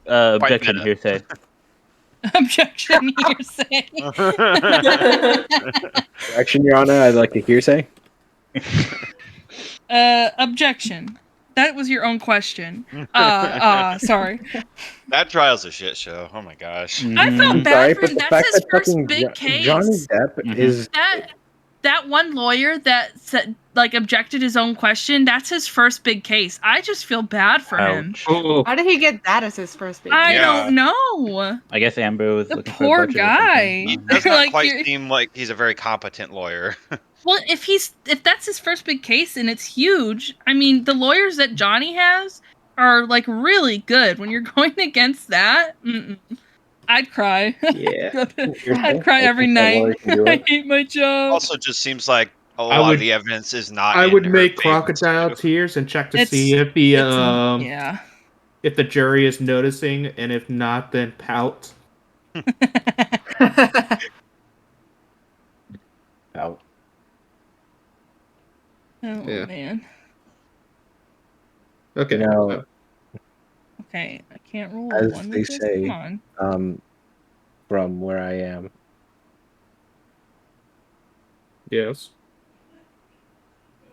Objection, minute. hearsay. Objection, hearsay. Action, Your Honor, I'd like a hearsay. Objection. That was your own question. Sorry. That trial's a shit show. Oh my gosh. I felt I'm bad sorry, for but him. the That's fact his that first fucking big case. Johnny Depp is That one lawyer that said, like, objected his own question, that's his first big case. I just feel bad for him. Ouch. Oh, How did he get that as his first baby? I Yeah. don't know. I guess Amber was The looking for a poor budget or guy. something. He No. does not Like, quite you're- seem like he's a very competent lawyer. Well, if that's his first big case and it's huge, I mean, the lawyers that Johnny has are like really good. When you're going against that, I'd cry. yeah. I'd cry every night. I hate my job. Also, just seems like a I lot would- of the evidence is not. I in would her make favor, crocodile too. tears and check to It's- see if the yeah. if the jury is noticing, and if not, then pout. Out. Oh Yeah. man. Okay. Now, Okay, I can't roll as one they with this. say, Come on. from where I am, Yes.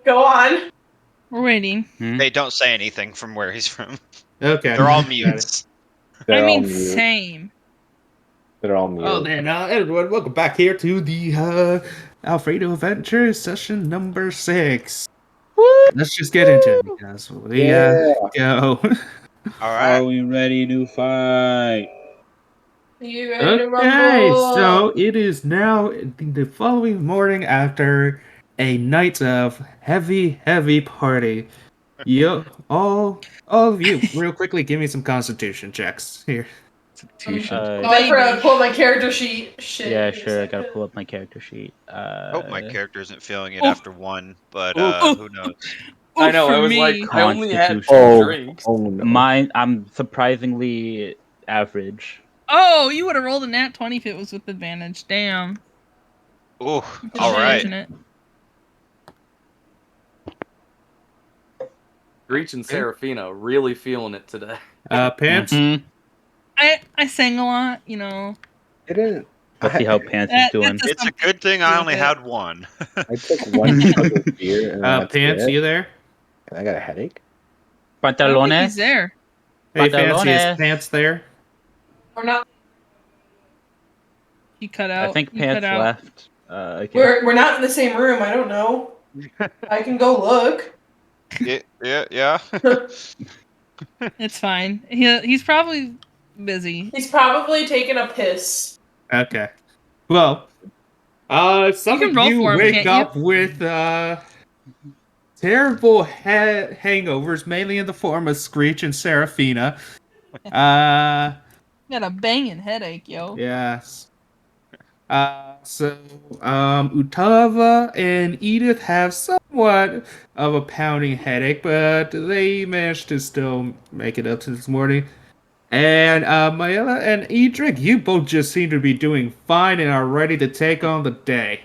Go on. We're waiting. They don't say anything from where he's from. Okay. They're all mutes. they're I all mean, mute. same. They're all mute. Oh, then, everyone, welcome back here to the Alfredo Adventure session number 6. Let's just get into it because we go. All right. Are we ready to fight? You ready to Okay, rumble? so it is now the following morning after a night of heavy party. Yo, all of you, real quickly, give me some Constitution checks here. I forgot to pull my character sheet. Shit. Yeah, sure. I gotta pull up my character sheet. Hope my character isn't feeling it Oh. after one, but Oh. who knows? I know. For I was me. like, I only had 2 Constitution. drinks. Oh no. Mine, I'm surprisingly average. Oh, you would have rolled a nat 20 if it was with advantage. Damn. Ooh, Just all right. imagine it. Reach and Serafina really feeling it today. Pants. Mhm. I sang a lot, you know. I didn't. Let's see how Pants is doing. That's It's a good thing I only had one. I took one chug of beer and that's Pants, it. you there? I got a headache. I don't think he's Pantalones. there. Hey, Fancy, is Pantalones. Pants there? We're not. He cut out. I think He Pants cut out. left. Okay. We're not in the same room. I don't know. I can go look. Yeah. It's fine. He's probably busy. He's probably taking a piss. Okay. Well, some You can of roll you for him, wake can't you? up with terrible hangovers, mainly in the form of Screech and Serafina. Got a banging headache, yo. Yes. So, Utava and Edith have somewhat of a pounding headache, but they managed to still make it up to this morning. And, Mayela and Edric, you both just seem to be doing fine and are ready to take on the day.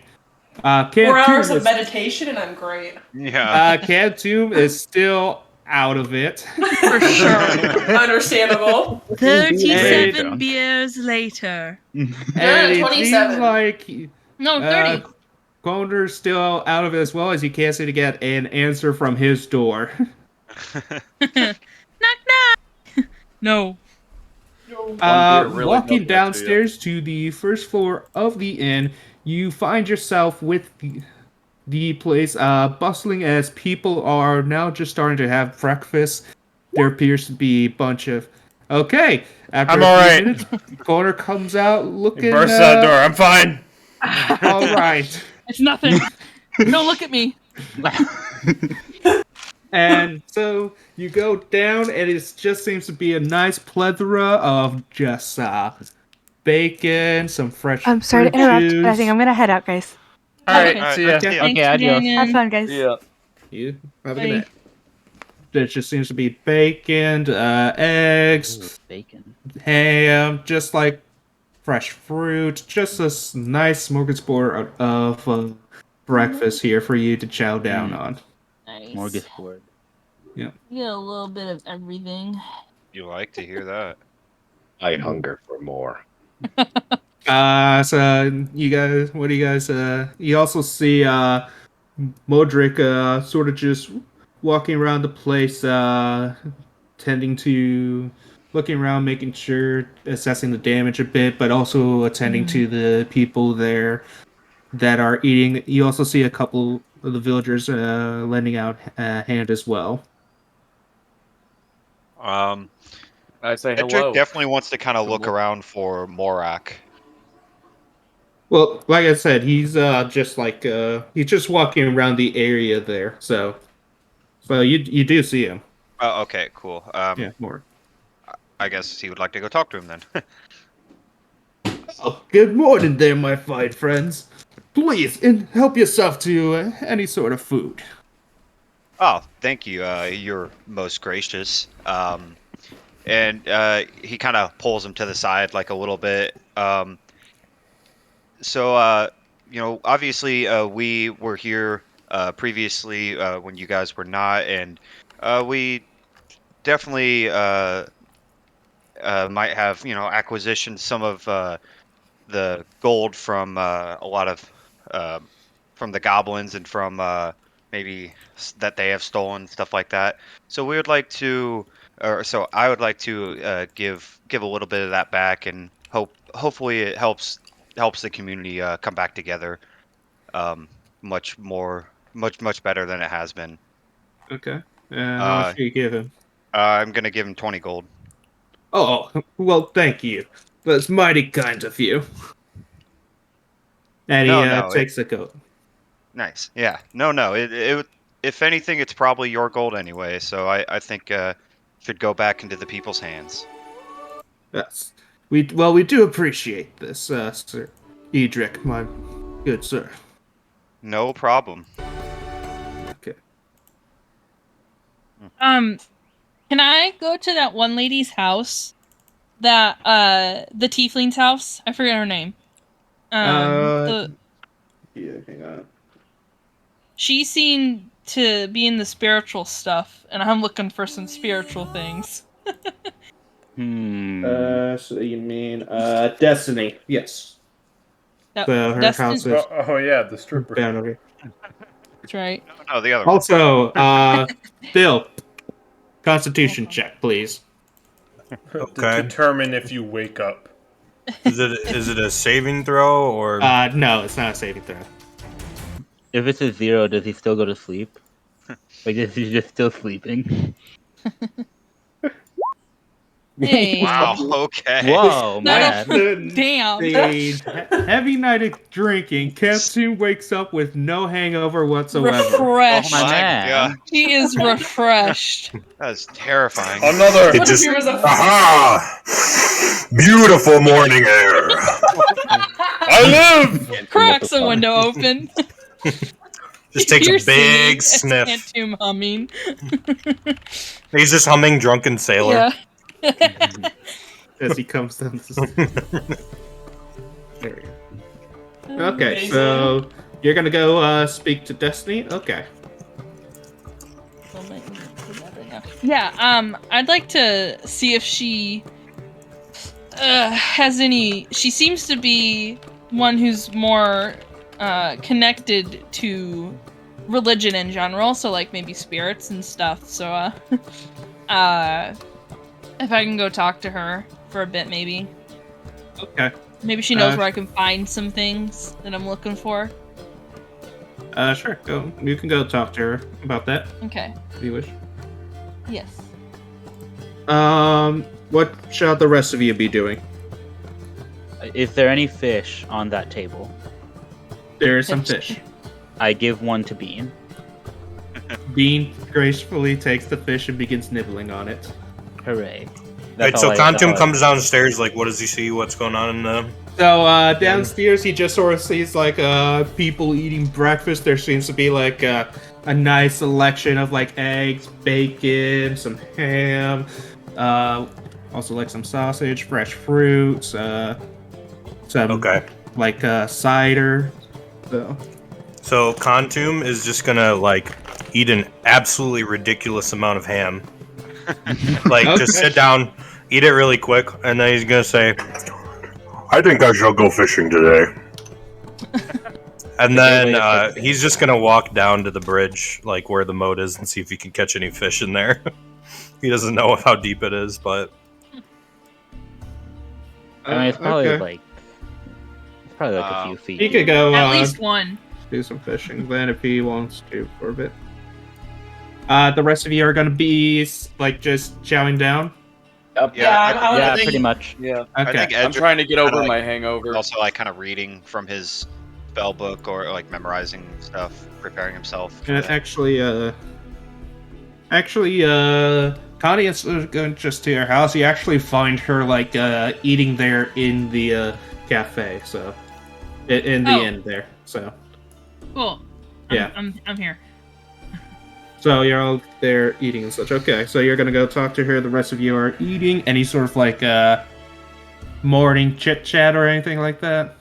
4 hours Cantum of meditation and I'm great. Yeah. Cantum is still out of it. For sure. Understandable. 37 beers later. And at it 27. seems like No, 30. Conder's still out of it as well, as he can't seem to get an answer from his door. Knock knock. No. beer really Walking does that to you. downstairs to the first floor of the inn, you find yourself with the place bustling as people are now just starting to have breakfast. There appears to be a bunch of... Okay, after I'm a few alright. minutes, Connor comes out looking... Burst out the door. I'm fine. Alright. It's nothing. Don't look at me. And so you go down, and it just seems to be a nice plethora of just bacon, some fresh I'm sorry to fruit interrupt, juice. but I think I'm gonna head out, guys. Alright, Okay. see ya. Okay. Thanks, Okay, adios. Canyon. Have fun, guys. Yeah. You have a Bye. good night. There just seems to be bacon, eggs, Ooh, bacon. ham, just like fresh fruit, just a nice smorgasbord of breakfast here for you to chow down on. Nice. Smorgasbord. Get a little bit of everything. You like to hear that? I hunger for more. So you guys, what do you guys? You also see Modric sort of just walking around the place, tending to looking around, making sure, assessing the damage a bit, but also attending to the people there that are eating. You also see a couple of the villagers lending out a hand as well. Um, I say Edric hello. definitely wants to kind of look Hello. around for Morak. Well, like I said, he's just like he's just walking around the area there. So you do see him. Oh, okay, cool. Yeah, more. I guess he would like to go talk to him then. Oh, good morning there, my fine friends. Please, and help yourself to any sort of food. Oh, thank you. You're most gracious. And he kind of pulls him to the side like a little bit. Obviously, we were here previously when you guys were not, and we definitely might have, acquisitioned some of the gold from a lot of from the goblins and from maybe that they have stolen, stuff like that. So we would like to, or so I would like to give a little bit of that back, and hopefully it helps the community come back together much more, much better than it has been. Okay. How much do you give him? I'm gonna give him 20 gold. Oh, well, thank you. That's mighty kind of you. And he No, takes the coat. Nice. Yeah. No. If anything, it's probably your gold anyway. So I think should go back into the people's hands. Yes. We do appreciate this, Sir Edric, my good sir. No problem. Okay. Can I go to that one lady's house? That the tiefling's house? I forget her name. Yeah, hang on. She seemed to be in the spiritual stuff, and I'm looking for some spiritual things. So you mean Destiny? Yes. That, So her house is Oh yeah, the stripper. down over here. That's right. No, the other one. Also, Bill, Constitution check, please. To determine if you wake up. Is it a saving throw or? No, it's not a saving throw. If it's a 0, does he still go to sleep? Like, is he just still sleeping? Hey. Wow. Okay. Whoa, man. Damn. The heavy night of drinking, Captain wakes up with no hangover whatsoever. Refreshed. Oh my man. God. He is refreshed. That's terrifying. Another. What if there was a Aha! Beautiful morning air. I live. Cracks a window open. Just takes You're a big singing, sniff. Santum humming. He's just humming "Drunken Sailor." Yeah. As he comes down the There we go. Okay, so you're gonna go speak to Destiny? Okay. Yeah, I'd like to see if she has any. She seems to be one who's more connected to religion in general, so like maybe spirits and stuff. So if I can go talk to her for a bit, maybe. Okay. Maybe she knows where I can find some things that I'm looking for. Sure. Go. You can go talk to her about that Okay. if you wish. Yes. What shall the rest of you be doing? Is there any fish on that table? There is some fish. I give one to Bean. Bean gracefully takes the fish and begins nibbling on it. Hooray. Right, so Kantum comes downstairs. Like, what does he see? What's going on in the? So downstairs, he just sort of sees like people eating breakfast. There seems to be like a nice selection of like eggs, bacon, some ham, also like some sausage, fresh fruits, some like cider. So Kantum is just gonna like eat an absolutely ridiculous amount of ham. Like just sit down, eat it really quick, and then he's gonna say, "I think I shall go fishing today." And then he's just gonna walk down to the bridge, like where the moat is, and see if he can catch any fish in there. He doesn't know how deep it is, but I mean, it's probably okay. like a few feet. He could go At least one. do some fishing then if he wants to for a bit. The rest of you are gonna be like just chowing down. Yep. Yeah, pretty much. Yeah. I Okay. think I'm Edric trying to get over kinda, my like, hangover. also like kind of reading from his spell book or like memorizing stuff, preparing himself. for that. Connie is going just to your house. You actually find her like eating there in the cafe. So in the Oh. inn there. So Cool. Yeah. I'm here. so you're all there eating and such. Okay, so you're gonna go talk to her. The rest of you are eating. Any sort of like morning chit chat or anything like that?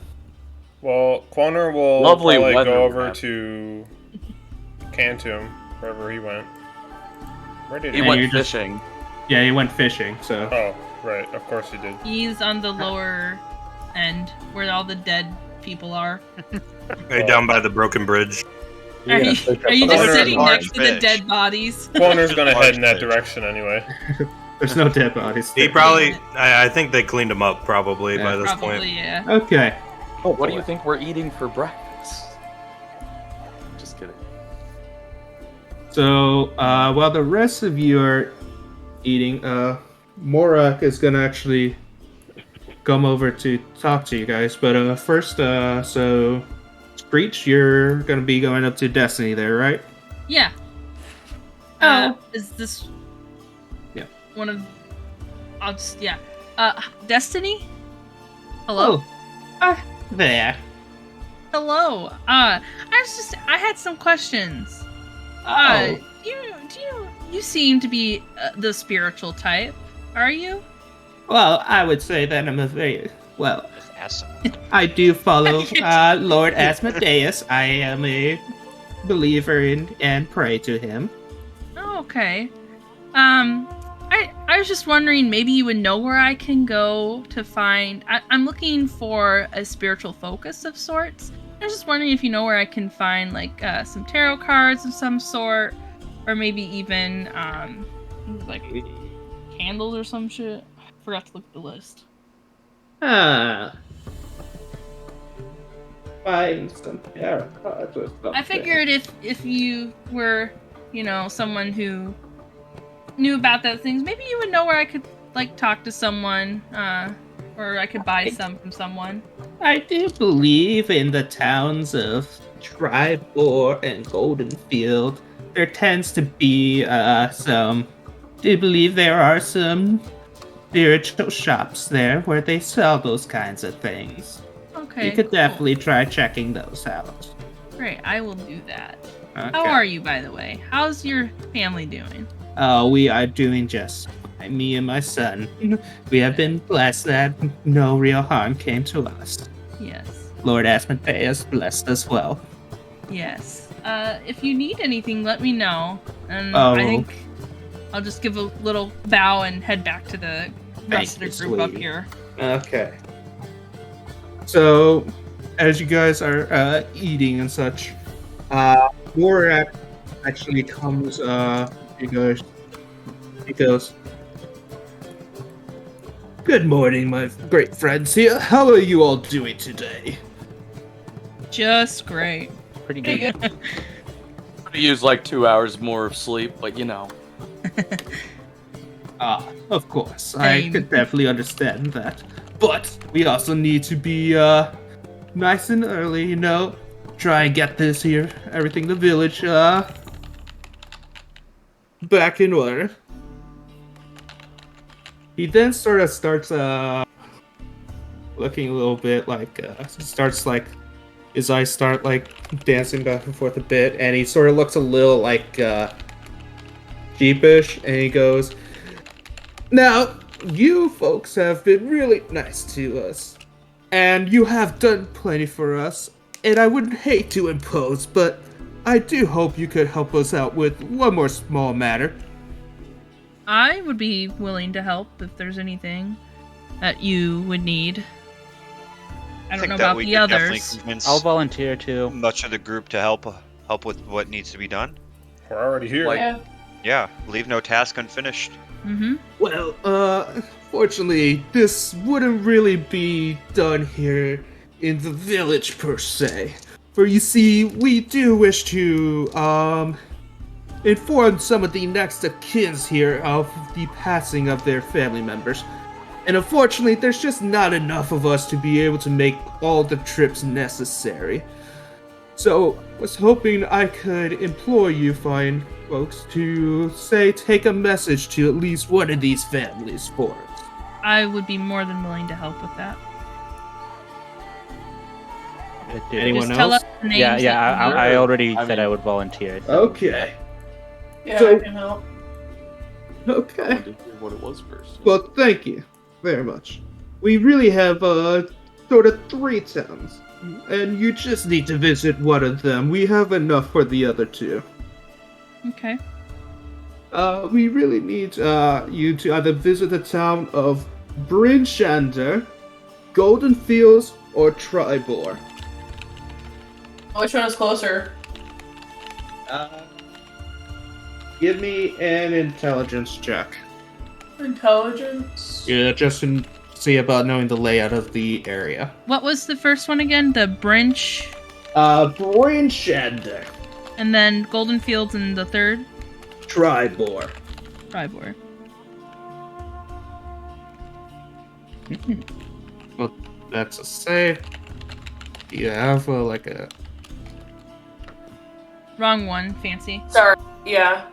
Well, Quoner will Lovely probably weather go we over have. to Cantum, wherever he went. Where did He he? And you're went just- fishing. Yeah, you went fishing. So Oh, right. Of course he did. He's on the lower end where all the dead people are. Hey, down by the broken bridge. Are you, are you just Large sitting next to the fish. dead bodies? Quoner's gonna head in that Large fish. direction anyway. there's no dead bodies. He there. probably. I think they cleaned him up probably Yeah. by this Probably, point. yeah. Okay. What do you think we're eating for breakfast? Just kidding. So, while the rest of you are eating, Morak is gonna actually come over to talk to you guys. But first, so Screech, you're gonna be going up to Destiny there, right? Yeah. Oh. Is this Yeah. one of I'll just yeah. Destiny? Hello? There. Hello. I had some questions. Oh. You seem to be the spiritual type. Are you? Well, I would say that I'm a very well. Just ask him. I do follow Lord Asmodeus. I am a believer in and pray to him. Oh, okay. I was just wondering, maybe you would know where I can go to find. I'm looking for a spiritual focus of sorts. I was just wondering if you know where I can find like some tarot cards of some sort, or maybe even like candles or some shit. I forgot to look at the list. Find some tarot cards or something. I figured if you were, someone who knew about those things, maybe you would know where I could like talk to someone, or I could buy some from someone. I do believe in the towns of Tribor and Goldenfield. There tends to be some. Do believe there are some spiritual shops there where they sell those kinds of things. Okay. You could cool. definitely try checking those out. Great, I will do that. Okay. How are you, by the way? How's your family doing? We are doing just fine. Me and my son. We have been blessed that no real harm came to us. Yes. Lord Asmodeus blessed us well. Yes. If you need anything, let me know. And Oh. I think I'll just give a little bow and head back to the rest Thank of the you, group up sweetie. here. Okay. So, as you guys are eating and such, Morak actually comes. He goes. Good morning, my great friends here. How are you all doing today? Just great. Pretty good. Could use like 2 hours more of sleep, but Of course, I Same. could definitely understand that. But we also need to be nice and early, try and get this here, everything in the village, back in order. He then sort of starts looking a little bit like starts like his eyes start like dancing back and forth a bit, and he sort of looks a little like sheepish, and he goes, "Now, you folks have been really nice to us, and you have done plenty for us, and I wouldn't hate to impose, but I do hope you could help us out with one more small matter." I would be willing to help if there's anything that you would need. I don't think know that about we the could definitely others. convince I'll volunteer too. much of the group to help with what needs to be done. We're already here. Like- Yeah. Yeah, leave no task unfinished. Mm-hmm. Well, fortunately, this wouldn't really be done here in the village per se. For you see, we do wish to inform some of the next of kins here of the passing of their family members. And unfortunately, there's just not enough of us to be able to make all the trips necessary. So, was hoping I could implore you fine folks to, say, take a message to at least one of these families for us. I would be more than willing to help with that. Anyone Just tell else? us the names. Yeah, that I already I said mean- I would volunteer. Okay. Yeah, So- I can help. I Okay. wanted to hear what it was first. Well, thank you very much. We really have sort of 3 towns, and you just need to visit one of them. We have enough for the other 2. Okay. We really need you to either visit the town of Bryn Shander, Golden Fields, or Tribor. Which one is closer? Give me an intelligence check. Intelligence. Yeah, just to see about knowing the layout of the area. What was the first one again? The Brinch, Bryn Shander, and then Golden Fields, and the third Tribor. Tribor. Well, that's a say. You have like a. Wrong one, fancy. Sorry. Yeah.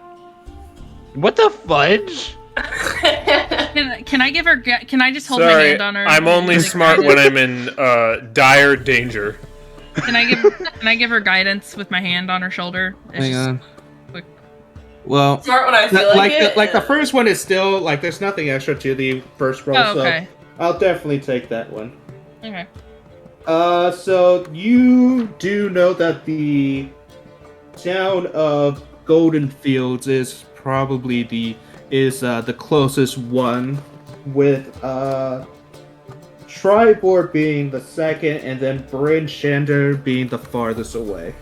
What the fudge? Can I give her? Can I just hold my Sorry, hand on her? I'm only like, smart when guidance? I'm in dire danger. Can I give her guidance with my hand on her shoulder? It's Hang just on. quick. Well, Smart when I feel like it. the first one is still like there's nothing extra to the first roll, Oh, okay. so I'll definitely take that one. Okay. So you do know that the town of Golden Fields is probably the closest one, with Tribor being the second, and then Bryn Shander being the farthest away.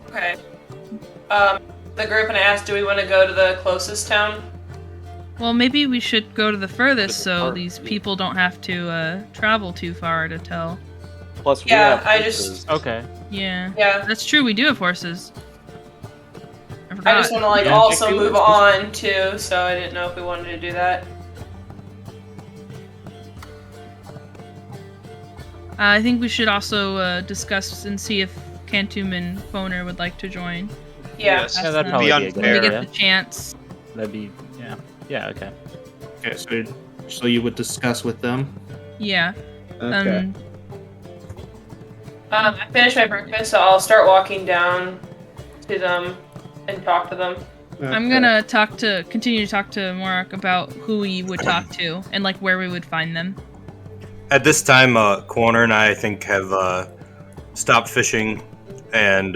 Okay. The group and I asked, do we want to go to the closest town? Well, maybe we should go to the furthest so Park. these people don't have to travel too far to tell. Plus, we Yeah, have I horses. just- Okay. Yeah. Yeah. That's true. We do have horses. I I forgot. just want to like Yeah, also take the move horses. on too, so I didn't know if we wanted to do that. I think we should also discuss and see if Cantum and Boner would like to join. Yeah. Yes. Yeah, that'd Ask probably them be a good when we area. get the chance. That'd be yeah, okay. Okay, so you would discuss with them. Yeah. Okay. I finished my breakfast, so I'll start walking down to them and talk to them. I'm gonna continue to talk to Morak about who we would talk to and like where we would find them. At this time, Corner and I think have stopped fishing, and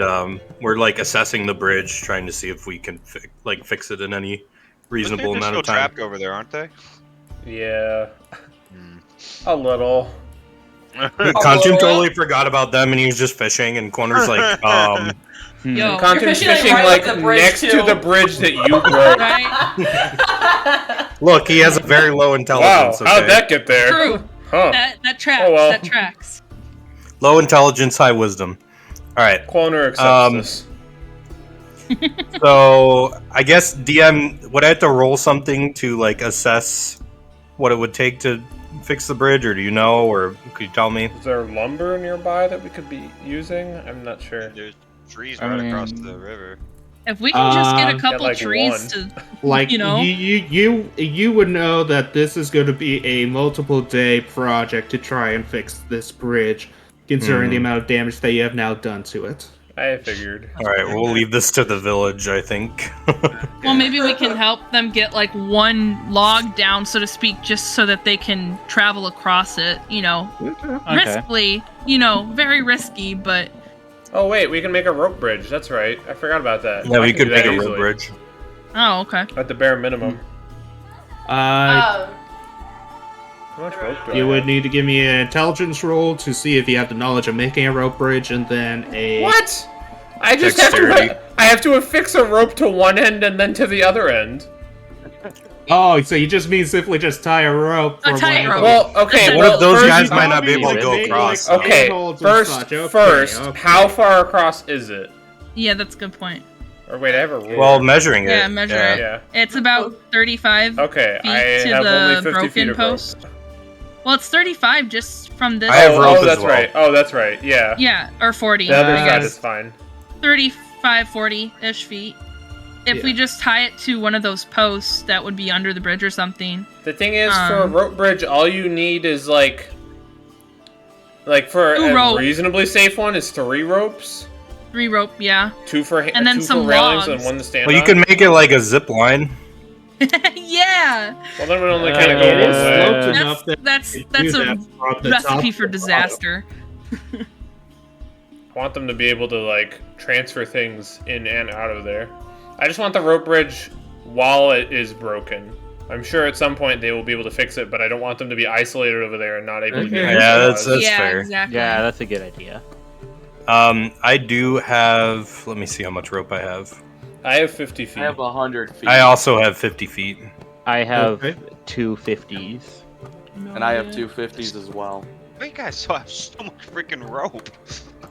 we're like assessing the bridge, trying to see if we can fix it in any reasonable They're amount still of time. trapped over there, aren't they? Yeah, Hmm. a little. Contum totally forgot about them, and he was just fishing. And Corner's like, Yo, Contum's fishing, like, fishing right like up the bridge, next too. to the bridge that you broke. right? look, he has a very low Wow, intelligence. how'd okay? that get there? True. Huh? That tracks. Oh, well. That tracks. Low intelligence, high wisdom. All right. Cloner accepts this. So I guess DM, would I have to roll something to like assess what it would take to fix the bridge, or do you know, or could you tell me? Is there lumber nearby that we could be using? I'm not sure. There's trees I right across mean- the river. If we can just get a Get, couple like, trees one. to, Like you know, you would know that this is going to be a multiple day project to try and fix this bridge, considering the amount of damage that you have now done to it. I figured. All right, we'll leave this to the village, I think. well, maybe we can help them get like one log down, so to speak, just so that they can travel across it. You know, Okay. riskily. You know, very risky, but Oh wait, we can make a rope bridge. That's right. I forgot about that. Yeah, I we can could do make that a road easily. bridge. Oh, okay. At the bare minimum. Uh, How much rope do I you would have? need to give me an intelligence roll to see if you have the knowledge of making a rope bridge, and then a... What? I just Dexterity. have to affix a rope to one end and then to the other end. Oh, so you just mean simply just tie a rope A from tight one rope. end. Well, okay. One One well, of those first- guys might not be Obviously, able to go maybe, across. like, Okay, handholds and first, such. Okay, first, okay. how far across is it? Yeah, that's a good point. Or wait, I have a ruler. Well, measuring it. Yeah, measure it. Yeah. It's about 35 Okay, feet I to have only the 50 feet broken of post. rope. Well, it's 35 just from this. I have rope Oh, as that's well. right. Oh, that's right. Yeah. Yeah, or 40. The other I side guess. is fine. 35, 40-ish feet. If we just tie it to one of those posts that would be under the bridge or something. The thing is, for a rope bridge, all you need is like for Two a rope. reasonably safe one is 3 ropes, 3 rope, yeah. 2 for And then two some for railings logs. and 1 to stand Well, you on. can make it like a zip line. Yeah! Well, then we only kind of go It one is way. sloped enough that That's you can do a that from the recipe top for to the disaster. I want them to be able to like transfer things in and out of there. I just want the rope bridge while it is broken. I'm sure at some point they will be able to fix it, but I don't want them to be isolated over there and not able to be Okay. Yeah, used. that's yeah, fair. exactly. Yeah, that's a good idea. I do have. Let me see how much rope I have. I have 50 feet. I have 100 feet. I also have 50 feet. I have Okay. 2 50s. And I have 250s as well. You guys still have so much freaking rope.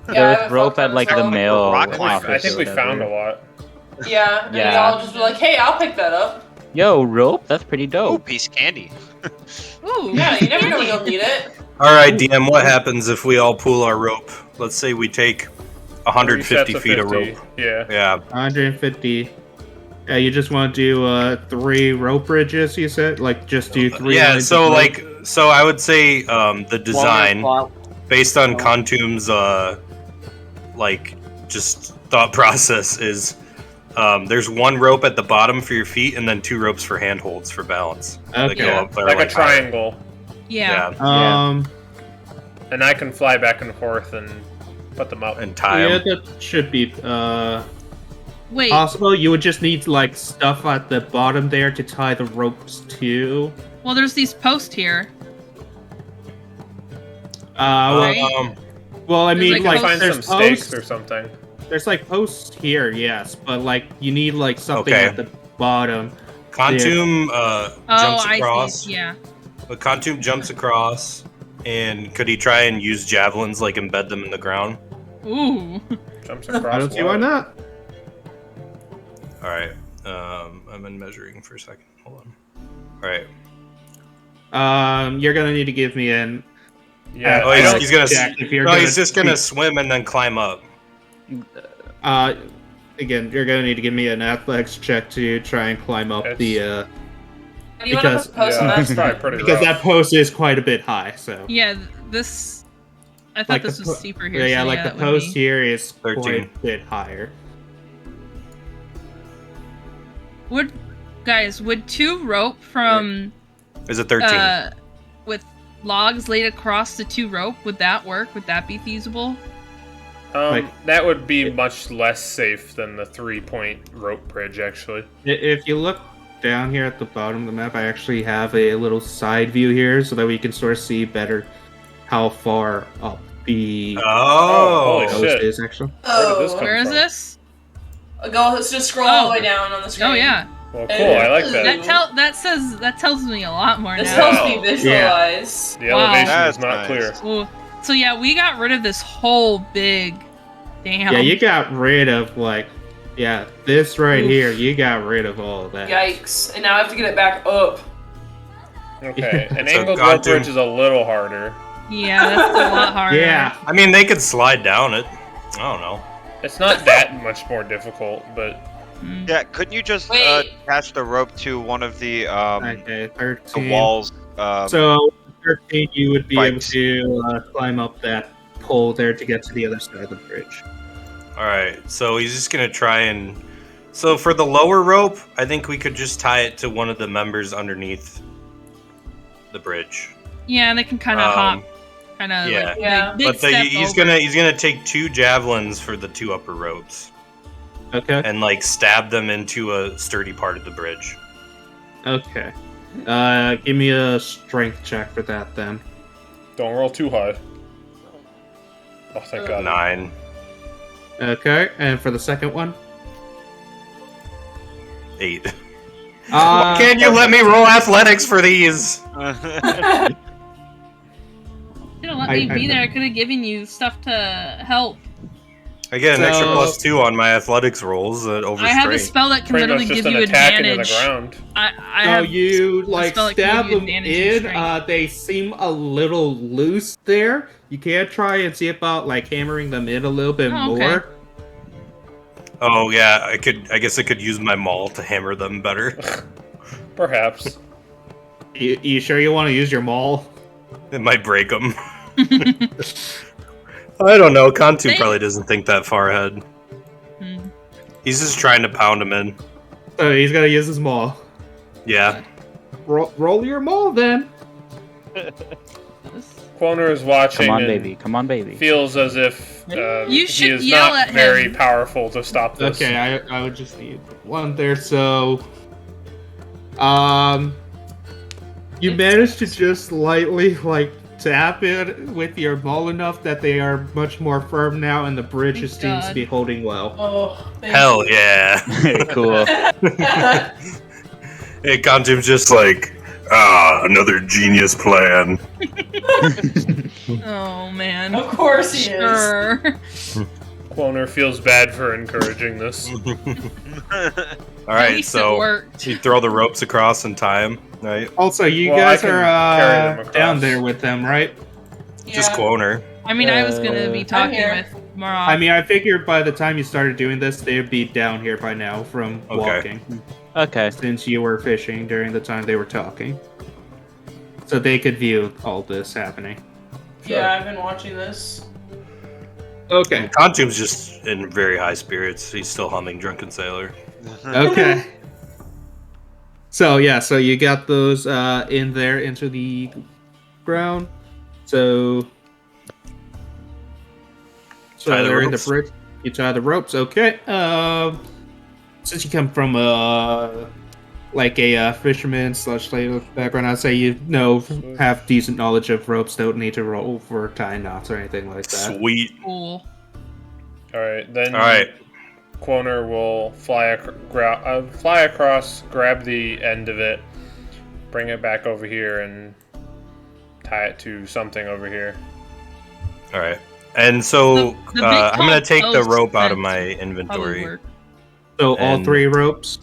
Yeah, I There was haven't rope fucked at on like this the rope. mail Rock office. I think or we found a whatever. lot. Yeah, and Yeah. we all just be like, hey, I'll pick that up. Yo, rope? That's pretty Ooh, dope. piece of candy. Ooh, Yeah, you never know when you'll need it. All right, DM. What happens if we all pool our rope? Let's say we take 3 150 sets feet of 50. rope. Yeah. Yeah. 150. Yeah, you just want to do 3 rope bridges, you said? Like, just do 3 Yeah. lines So of rope? like, so I would say the design based on Oh. Kontum's like just thought process is there's 1 rope at the bottom for your feet and then 2 ropes for handholds for balance. That Okay. go up there, Like a higher. triangle. yeah. Yeah. And I can fly back and forth and put them up. And tie Yeah, 'em. that should be Wait, possible. You would just need, like, stuff at the bottom there to tie the ropes to. well, there's these posts here. Well, well, I There's, mean, like, like, Find some there's stakes posts. or something. There's like posts here, yes, but like you need like something Okay. at the bottom. Kontum jumps I across. see. Yeah. But Kontum jumps across, and could he try and use javelins, like embed them in the ground? Ooh. Jumps across. I don't see why what? not. All right. I'm in measuring for a second. Hold on. All right. You're gonna need to give me an. Yeah. Oh, I don't- he's gonna. check if you're No, gonna he's just gonna be- swim and then climb up. Again, you're gonna need to give me an athletics check to try and climb up It's- the. Do you Because- want to post on Yeah, that? that's probably pretty Because rough. that post is quite a bit high, so. Yeah, this. I thought Like this the was po- steeper here. Yeah, so like the that would post be- here is 13. quite a bit higher. Would would 2 rope from Is it 13? with logs laid across the 2 rope, would that work? Would that be feasible? That would be much less safe than the 3-point rope bridge, actually. If you look down here at the bottom of the map, I actually have a little side view here so that we can sort of see better how far up the holy post shit. is, actually. Where did this Oh, come Where is from? this? go. Let's just scroll all the way down on the screen. Oh yeah. Well, cool. I like that. That tells me a lot more This now. helps me visualize. The Wow. elevation That's is not nice. clear. Ooh. So yeah, we got rid of this whole big. Damn. Yeah, you got rid of, like, this right Oof. here, you got rid of all of that. Yikes! And now I have to get it back up. Okay, an So angled Kontum- rope bridge is a little harder. Yeah, that's a lot harder. Yeah, I mean, they could slide down it. I don't know. It's not that much more difficult, but Mm. Yeah, couldn't you just Wait. attach the rope to one of the okay, 13. the walls? So, 13, you would be Pipes. able to climb up that pole there to get to the other side of the bridge. All right, so he's just gonna try and. So for the lower rope, I think we could just tie it to one of the members underneath the bridge. Yeah, they can kind of hop, kind of yeah. like big But step he's over. gonna take 2 javelins for the 2 upper ropes. Okay. and like stab them into a sturdy part of the bridge. Okay. Give me a strength check for that then. Don't roll too high. Oh, thank God. 9. Okay, and for the second one? 8. Why can't you let me roll athletics for these? You don't let me be there. I could have given you stuff to help. I get an extra So- +2 on my athletics rolls over I have a strength. spell that can Pretty much literally just give an you attack into advantage. the ground. I So have you a like spell that can stab give you them advantage in in. strength. They seem a little loose there. You can try and see about like hammering them in a little bit Oh, okay. more. Oh yeah, I guess I could use my maul to hammer them better. Perhaps. You sure you want to use your maul? It might break them. I don't know. Kantu They- probably doesn't think that far ahead. Hmm. He's just trying to pound him in. So he's gonna use his maul. Yeah. Roll your maul then. Quoner is watching Come on, and baby. Come on, baby. feels as if You he should is yell not at very him. powerful to stop this. Okay, I would just need one there. So, you managed to just lightly like tap it with your maul enough that they are much more firm now, and the bridge Thank just seems to God. be holding well. Oh, thank Hell yeah. Cool. Hey, Kantu's just like, another genius plan. Oh man. Of course he is. Sure. Quoner feels bad for encouraging this. At Alright, least it so worked. you throw the ropes across and tie him, right? Also, you Well, I guys can carry them are across. down there with them, right? Just Yeah. Quoner. I mean, I was gonna be talking here. with Marov. I mean, I figured by the time you started doing this, they'd be down here by now from Okay. walking, Okay. since you were fishing during the time they were talking. So they could view all this happening. Yeah, I've been watching this. Okay. Kantu's just in very high spirits. He's still humming Drunken Sailor. Okay. So yeah, so you got those in there into the ground. So Tie the they're in the ropes. bridge. You tie the ropes. Okay. Since you come from like a fisherman / slaver background, I'd say you have decent knowledge of ropes. Don't need to roll for tying knots or anything like that. Sweet. Cool. Alright, then Alright. Quoner will fly across, grab the end of it, bring it back over here, and tie it to something over here. Alright. And so, The big I'm gonna tall take the post rope out of fence my Probably inventory. work. So all And- 3 ropes.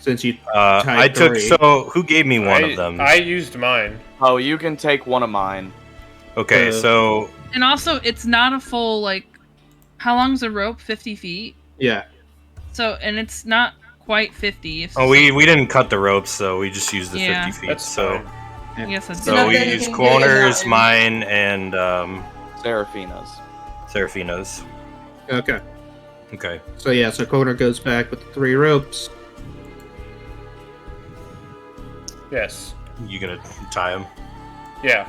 Since you I took, 3. so, who gave me one of them? I used mine. Oh, you can take one of mine. Okay, so, And also, it's not a full like. How long's a rope? 50 feet. Yeah. So, and it's not quite 50. If we didn't cut the ropes, so we just used the Yeah. 50 feet. That's So, fine. I guess that's so Not we that you used can get it Quoner's, out in- mine, and Seraphina's. Seraphina's. Okay. Okay. So yeah, so Coder goes back with the 3 ropes. Yes. You gonna tie him Yeah.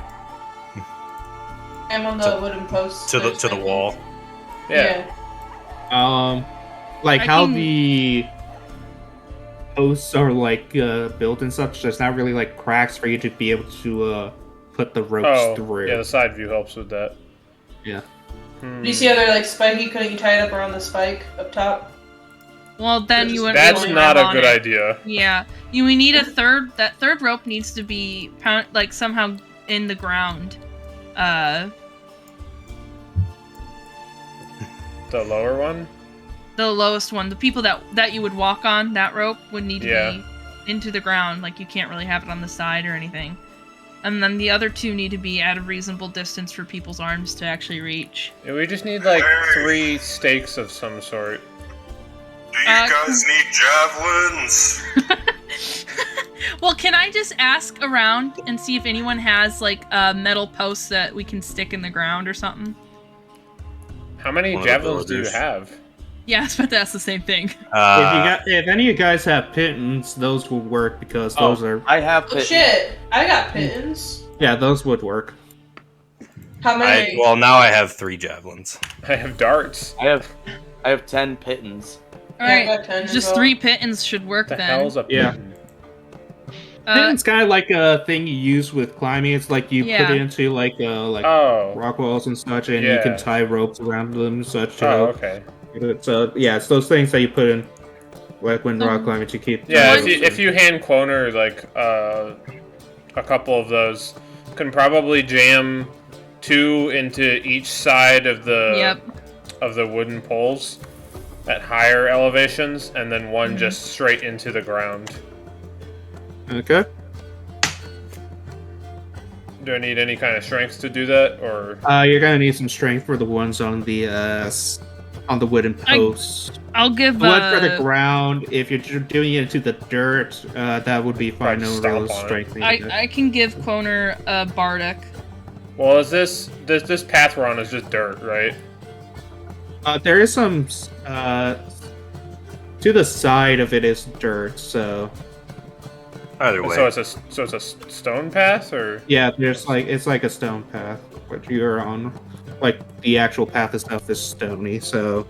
I'm on the wooden post. to the wall? Yeah. Like I how can- the posts are like built and such. There's not really like cracks for you to be able to put the ropes Oh, through. yeah, the side view helps with that. Yeah. Hmm. Do you see how they're like spiky? Couldn't you tie it up around the spike up top? Well, then you wouldn't. That's really not have a on good it. idea. Yeah, we need a third. That third rope needs to be like somehow in the ground. The lower one? The lowest one, the people that you would walk on, that rope would need to Yeah. be into the ground. Like you can't really have it on the side or anything. And then the other 2 need to be at a reasonable distance for people's arms to actually reach. Yeah, we just need like 3 stakes of some sort. Do you guys need javelins? Well, can I just ask around and see if anyone has like a metal post that we can stick in the ground or something? How many One of the javelins do you villagers. have? Yeah, but that's the same thing. If any of you guys have pittons, those would work because those are I have Oh pit- shit! I got pittons. yeah, those would work. How many? Well, now I have 3 javelins. I have darts. I have I have 10 pittons. All Yeah, I right, got 10 as just well. 3 pittons should work The then. hell's a Yeah. pitten? It's kind of like a thing you use with climbing. It's like you Yeah. put it into like Oh. rock walls and such, and you can Yeah. tie ropes around them and such to Oh, help. okay. So yeah, it's those things that you put in, like when rock Um, climbing to keep. Yeah, One- if you hand Quoner like a couple of those, can probably jam 2 into each side of the Yep. of the wooden poles at higher elevations, and then one Mhm. just straight into the ground. Okay. Do I need any kind of strength to do that, or You're gonna need some strength for the ones on the wooden posts. I'll give The one for the ground, if you're doing it into the dirt, that would be fine. Right, No stomp real on it. strength needed. I can give Quoner a Bardic. well, is this path we're on is just dirt, right? There is some to the side of it is dirt, so Either way. So it's a stone path, or yeah, it's like a stone path, but you're on like the actual path itself is stony, so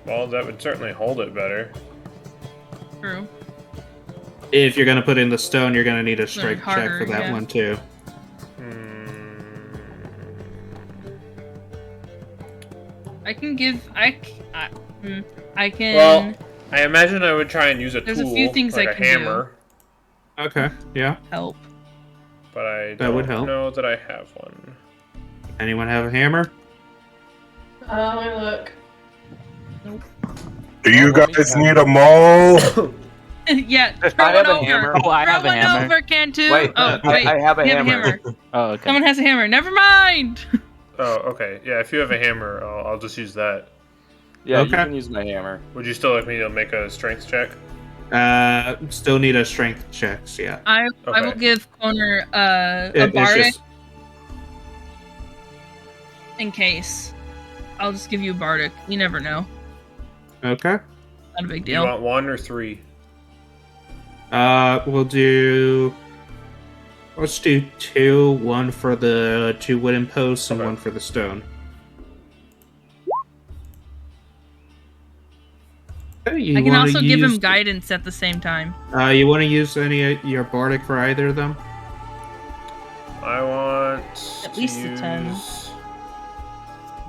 well, that would certainly hold it better. True. if you're gonna put in the stone, you're gonna need a strength check harder, for that yeah. one too. I can give. I can. Well, I imagine I would try and use a There's a tool, few things like I a can hammer, Okay, yeah. help. but I That don't would help. know that I have one. Anyone have a hammer? Let me look. Do you guys need a mole? Yeah, throw I have one a over. hammer. Oh, I Throw have a one hammer. over, Cantu. Wait, oh, wait. I have a you hammer. Oh, okay. Someone has a hammer. Never mind. Oh, okay. Yeah, if you have a hammer, I'll just use that. Yeah, Okay. you can use my hammer. Would you still like me to make a strength check? Still need a strength check, yeah. I will Okay. give Quoner a It's Bardic just- in case. I'll just give you a Bardic. You never know. Okay. Not a big Do you deal. want 1 or 3? We'll do. Let's do 2. 1 for the 2 wooden posts and Okay. 1 for the stone. Okay, you I can wanna also give him use- guidance at the same time. You want to use any of your bardic for either of them? I want At to least a use 10.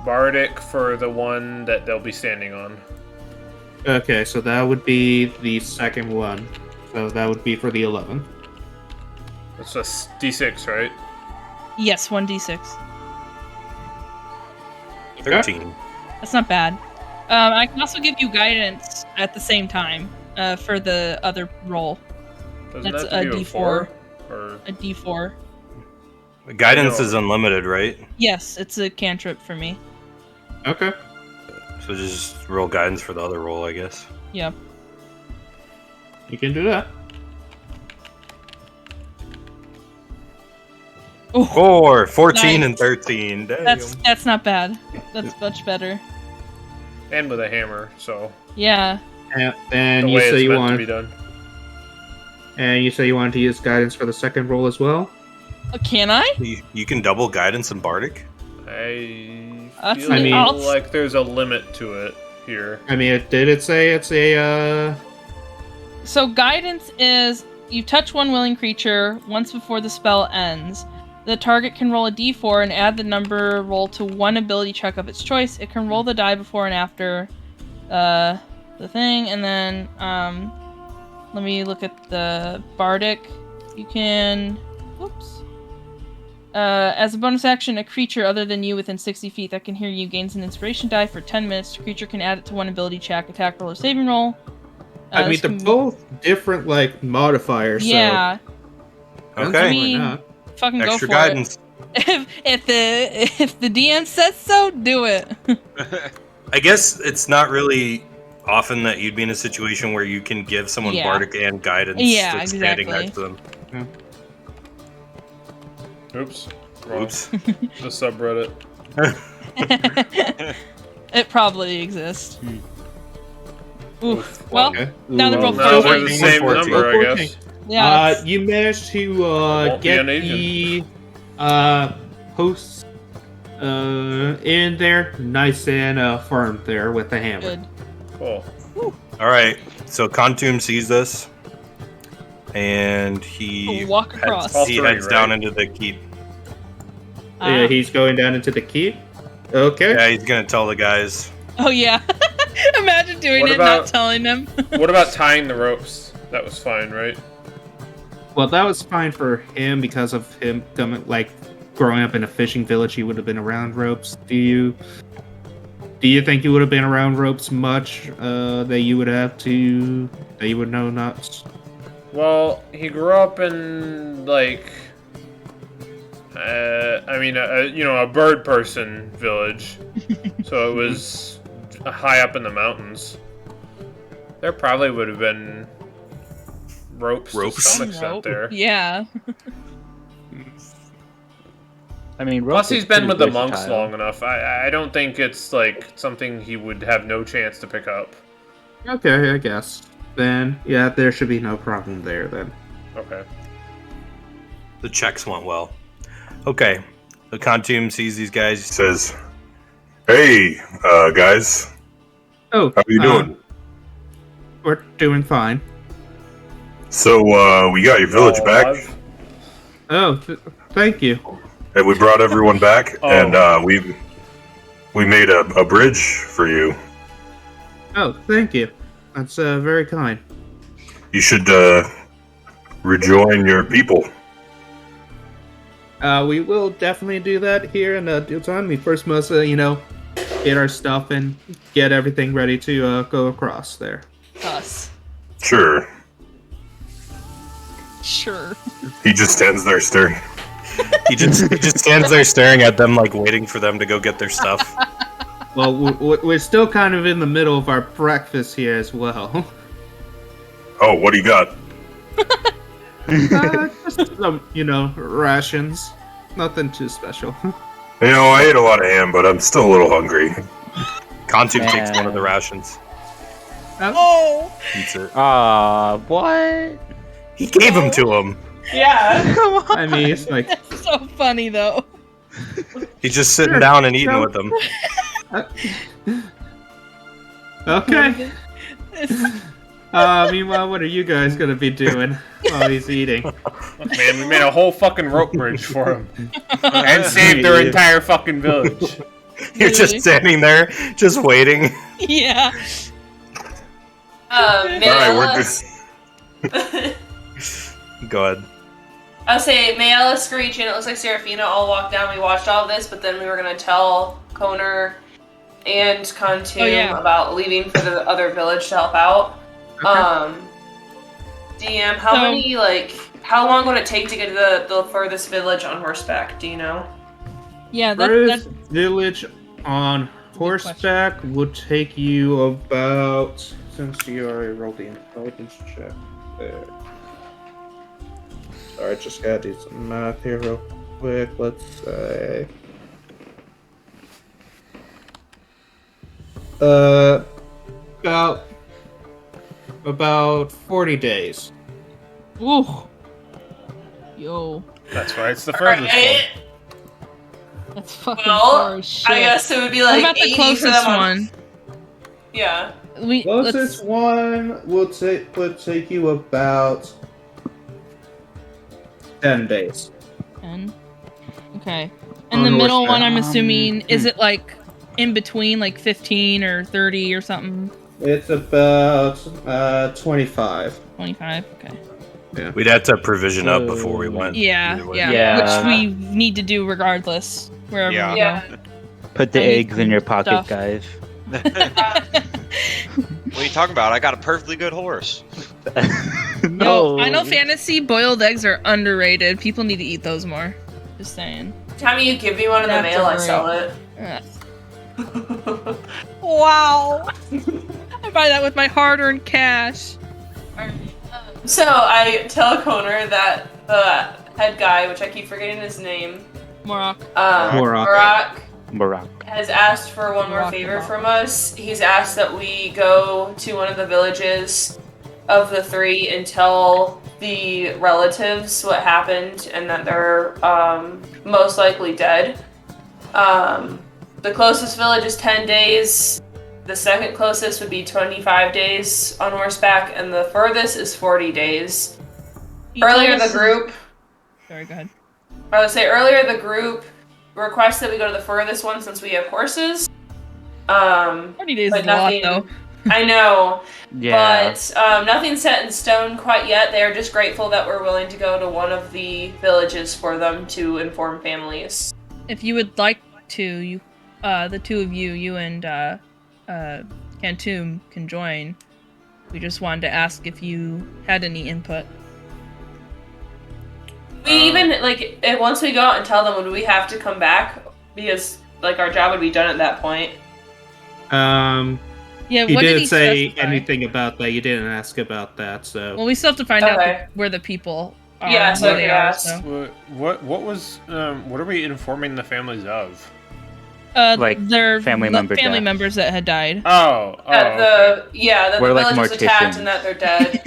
Bardic for the one that they'll be standing on. Okay, so that would be the second one. So that would be for the 11. That's a D6, right? Yes, 1d6. 13. That's not bad. I can also give you guidance at the same time for the other roll. Doesn't That's that have to a be D4. 4? Or A d4. Guidance No. is unlimited, right? Yes, it's a cantrip for me. Okay. So just roll guidance for the other roll, I guess. Yep. You can do that. Oh, 4, 14, Nice. and 13. Damn. that's not bad. That's much better. and with a hammer, so Yeah. And the you way say it's you meant to want, be done. and you say you wanted to use guidance for the second roll as well. Can I? You can double guidance and bardic? I That's feel an alt. like there's a limit to it here. I mean, did it say it's a? So guidance is you touch one willing creature once before the spell ends. The target can roll a d4 and add the number roll to one ability check of its choice. It can roll the die before and after the thing, and then let me look at the bardic. You can, whoops. As a bonus action, a creature other than you within 60 feet that can hear you gains an inspiration die for 10 minutes. The creature can add it to one ability check, attack roll, or saving roll. I mean, this they're can- both different like modifiers. Yeah, So Okay. I mean- why not? fucking Extra go for guidance. it. If the DM says so, do it. I guess it's not really often that you'd be in a situation where you can give someone Yeah. bardic and guidance Yeah, that's standing exactly. next to them. Oops. Wrong. Oops. The subreddit. It probably exists. Oof. Well, Okay. now they're both No, they're 14. the same 14. number, I 14. guess. yeah. it's- You managed to won't be get an the posts in there, nice and firm there with the hammer. Good. Cool. All right. So Kontum sees this, and he Walk across. All he three, heads down right? into the keep. Yeah, he's going down into the keep. Okay. Yeah, he's gonna tell the guys. Oh yeah. Imagine doing What it, about- not telling them. What about tying the ropes? That was fine, right? Well, that was fine for him because of him coming, growing up in a fishing village. He would have been around ropes. Do you think you would have been around ropes much? That you would know not. Well, he grew up in a bird person village, so it was high up in the mountains. There probably would have been ropes to some extent there. Yeah. I mean, Plus, Rope he's is been pretty with the monks versatile. long enough. I don't think it's something he would have no chance to pick up. Okay, I guess. Then, yeah, there should be no problem there then. Okay. The checks went well. Okay. The Kontum sees these guys. He says, Hey, guys. Oh, How you doing? We're doing fine. So, we got your village All back, alive? Oh, thank you. and we brought everyone back, Oh. and we made a bridge for you. Oh, thank you. That's very kind. You should rejoin your people. We will definitely do that here in due time. We first must, get our stuff and get everything ready to go across there. Us. Sure. Sure. He just stands there staring. he just stands there staring at them, waiting for them to go get their stuff. Well, we're still kind of in the middle of our breakfast here as well. Oh, what do you got? Just some, rations. Nothing too special. I ate a lot of ham, but I'm still a little hungry. Kontum takes one of the rations. Oh! Eats it. What? He gave them to him. Yeah. Come on. I mean, it's like, That's so funny though. He's just sitting Sure, down and eating no. with them. okay. Meanwhile, what are you guys gonna be doing while he's eating? Man, we made a whole fucking rope bridge for him. And saved their entire fucking village. You're just standing there, just waiting. Yeah. May All right, I we're ask- Go ahead. I'll say Mayella, Screech, and it looks like Seraphina all walked down. We watched all of this, but then we were gonna tell Koner and Kontum about leaving for the other village to help out. DM, how long would it take to get to the furthest village on horseback? Do you know? Yeah, First village on horseback would take you about, since you already rolled the intelligence check there. Sorry, just gotta do some math here real quick. Let's say about 40 days. Ooh. Yo. That's right, it's the furthest Alright. That's fucking Well, far as shit. I guess it would be What like about the 80 for closest them on- one? Yeah. Closest one would take you about 10 days. 10. Okay. And On the middle horseback. one, I'm assuming, is it in between, 15 or 30 or something? It's about 25. 25. Okay. We'd have to provision up before we went. Yeah, either way. yeah. Which we need to do regardless, wherever we Yeah. go. Put the I need eggs in your pocket, stuff. guys. What are you talking about? I got a perfectly good horse. No, Final Fantasy boiled eggs are underrated. People need to eat those more. Just saying. Time you give me one in the That's mail, I great. sell it. Wow. I buy that with my hard-earned cash. So I tell Koner that the head guy, which I keep forgetting his name, Morak. Morak, has asked for one more favor from us. He's asked that we go to one of the villages of the three and tell the relatives what happened and that they're most likely dead. The closest village is 10 days. The second closest would be 25 days on horseback, and the furthest is 40 days. Earlier, the group... Sorry, go ahead. I would say earlier the group requested we go to the furthest one since we have horses. 40 days is a lot, though. I know. Yeah. But nothing's set in stone quite yet. They are just grateful that we're willing to go to one of the villages for them to inform families. If you would like to, the two of you and Cantum can join. We just wanted to ask if you had any input. We even, once we go out and tell them, would we have to come back? Because, our job would be done at that point. Yeah, he what did didn't he say specify? anything about that. You didn't ask about that, so... Well, we still have to find out where the people are. Yeah, so where they they are, asked. so. What are we informing the families of? Their family member family death. members that had died. That okay. that the We're like village was attacked morticians. and that they're dead.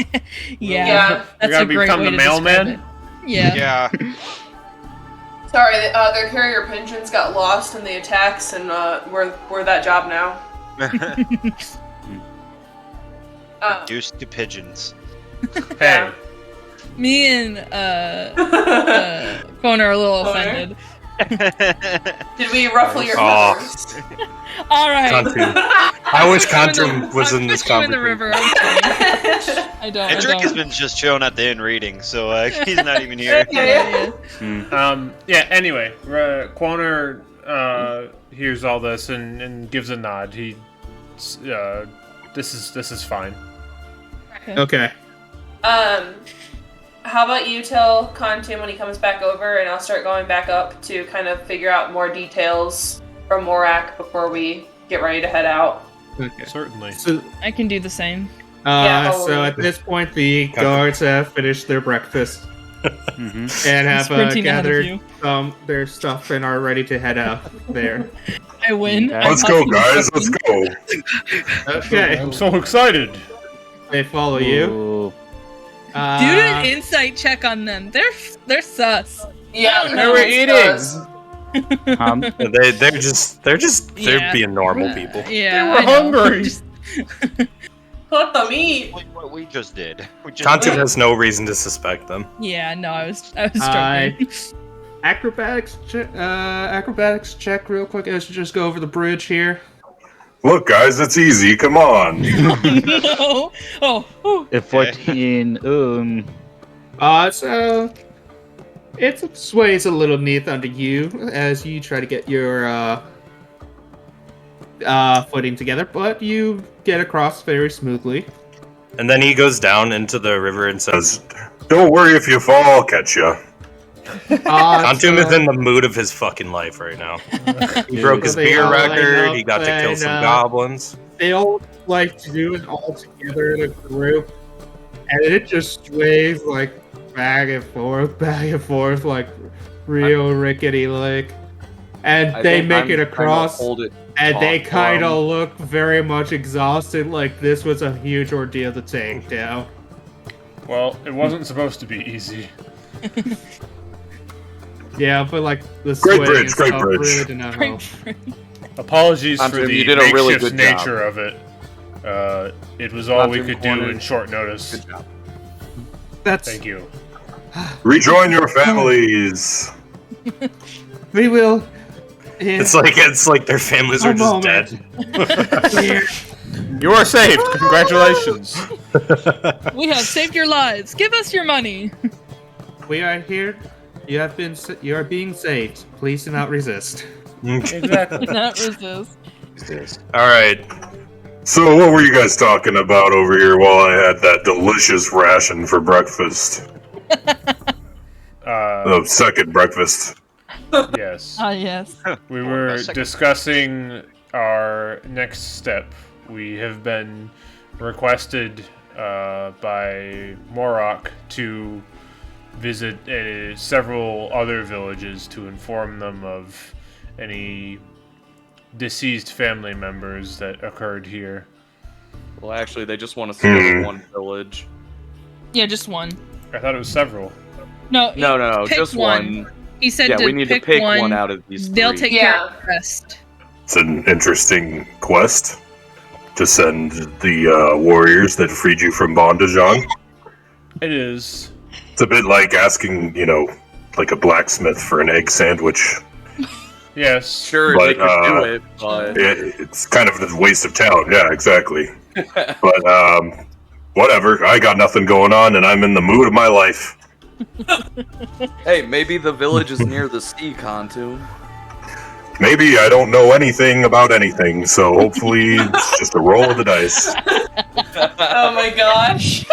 Yeah, that's gotta a great become way the to describe mailman? it. Yeah. Yeah. Sorry, their carrier pigeons got lost in the attacks, and we're that job now. Reduced to pigeons. Hey. Me and Connor are a little Connor? offended. Did we ruffle your Oh. feathers? All right. Cantum. I wish I'm Cantum was in this I'm in the conversation. river. I'm kidding. I don't. Hendrik I has don't. been just chilling at the inn reading, so he's not even here. Yeah. Anyway, Quoner hears all this and gives a nod. This is fine. Okay. How about you tell Contim when he comes back over, and I'll start going back up to kind of figure out more details from Morak before we get ready to head out. Okay. Certainly. So, I can do the same. so at this point, the guards have finished their breakfast and have Sprinting ahead of gathered you. their stuff and are ready to head out there. I win. Let's go, guys. Let's go. Okay. I'm so excited. They follow you. Ooh. Do an insight check on them. They're sus. Yeah, They were eating. They're being normal people. Yeah, They were I know. hungry. Put the meat. Like what we just did. Cantum has no reason to suspect them. Yeah, no, I was struggling. Acrobatics check real quick. Let's just go over the bridge here. Look, guys, it's easy. Come on. No. Oh. If 14. So it sways a little neath under you as you try to get your footing together, but you get across very smoothly. And then he goes down into the river and says, Don't worry if you fall, I'll catch you. Cantum is in the mood of his fucking life right now. He broke his They beer all line record, up he got to kill and, some goblins. They all like to do it all together in a group, and it just sways like back and forth, like real rickety like. And they make it across, and they kind of look very much exhausted, like this was a huge ordeal to take down. Well, it wasn't supposed to be easy. Yeah, but like the Great sway bridge, and great stuff bridge. really did not help. Apologies for Cantum, the you did a really makeshift good job. nature of it. It was all we Cantum could do cornered. in short notice. Good job. That's Thank you. Rejoin your families. we will. In It's like their families a are just moment. dead. Here. You are saved. Congratulations. We have saved your lives. Give us your money. We are here. You are being saved. Please do not resist. Exactly. Not resist. Alright. So, what were you guys talking about over here while I had that delicious ration for breakfast? The second breakfast. Yes. Yes. We were discussing our next step. We have been requested by Morok to visit several other villages to inform them of any deceased family members that occurred here. Well, actually, they just want us to go to one village. Yeah, just one. I thought it was several. No, No, pick just one. He said Yeah, to we need to pick pick one. one out of these They'll three. take care of the rest. It's an interesting quest to send the warriors that freed you from bondage on. It is. It's a bit like asking, like a blacksmith for an egg sandwich. Yes. Sure, But, they could do it, but... It's kind of a waste of talent. Yeah, exactly. But, whatever. I got nothing going on, and I'm in the mood of my life. Hey, maybe the village is near the sea, Kantum. Maybe I don't know anything about anything, so hopefully it's just a roll of the dice. Oh my gosh.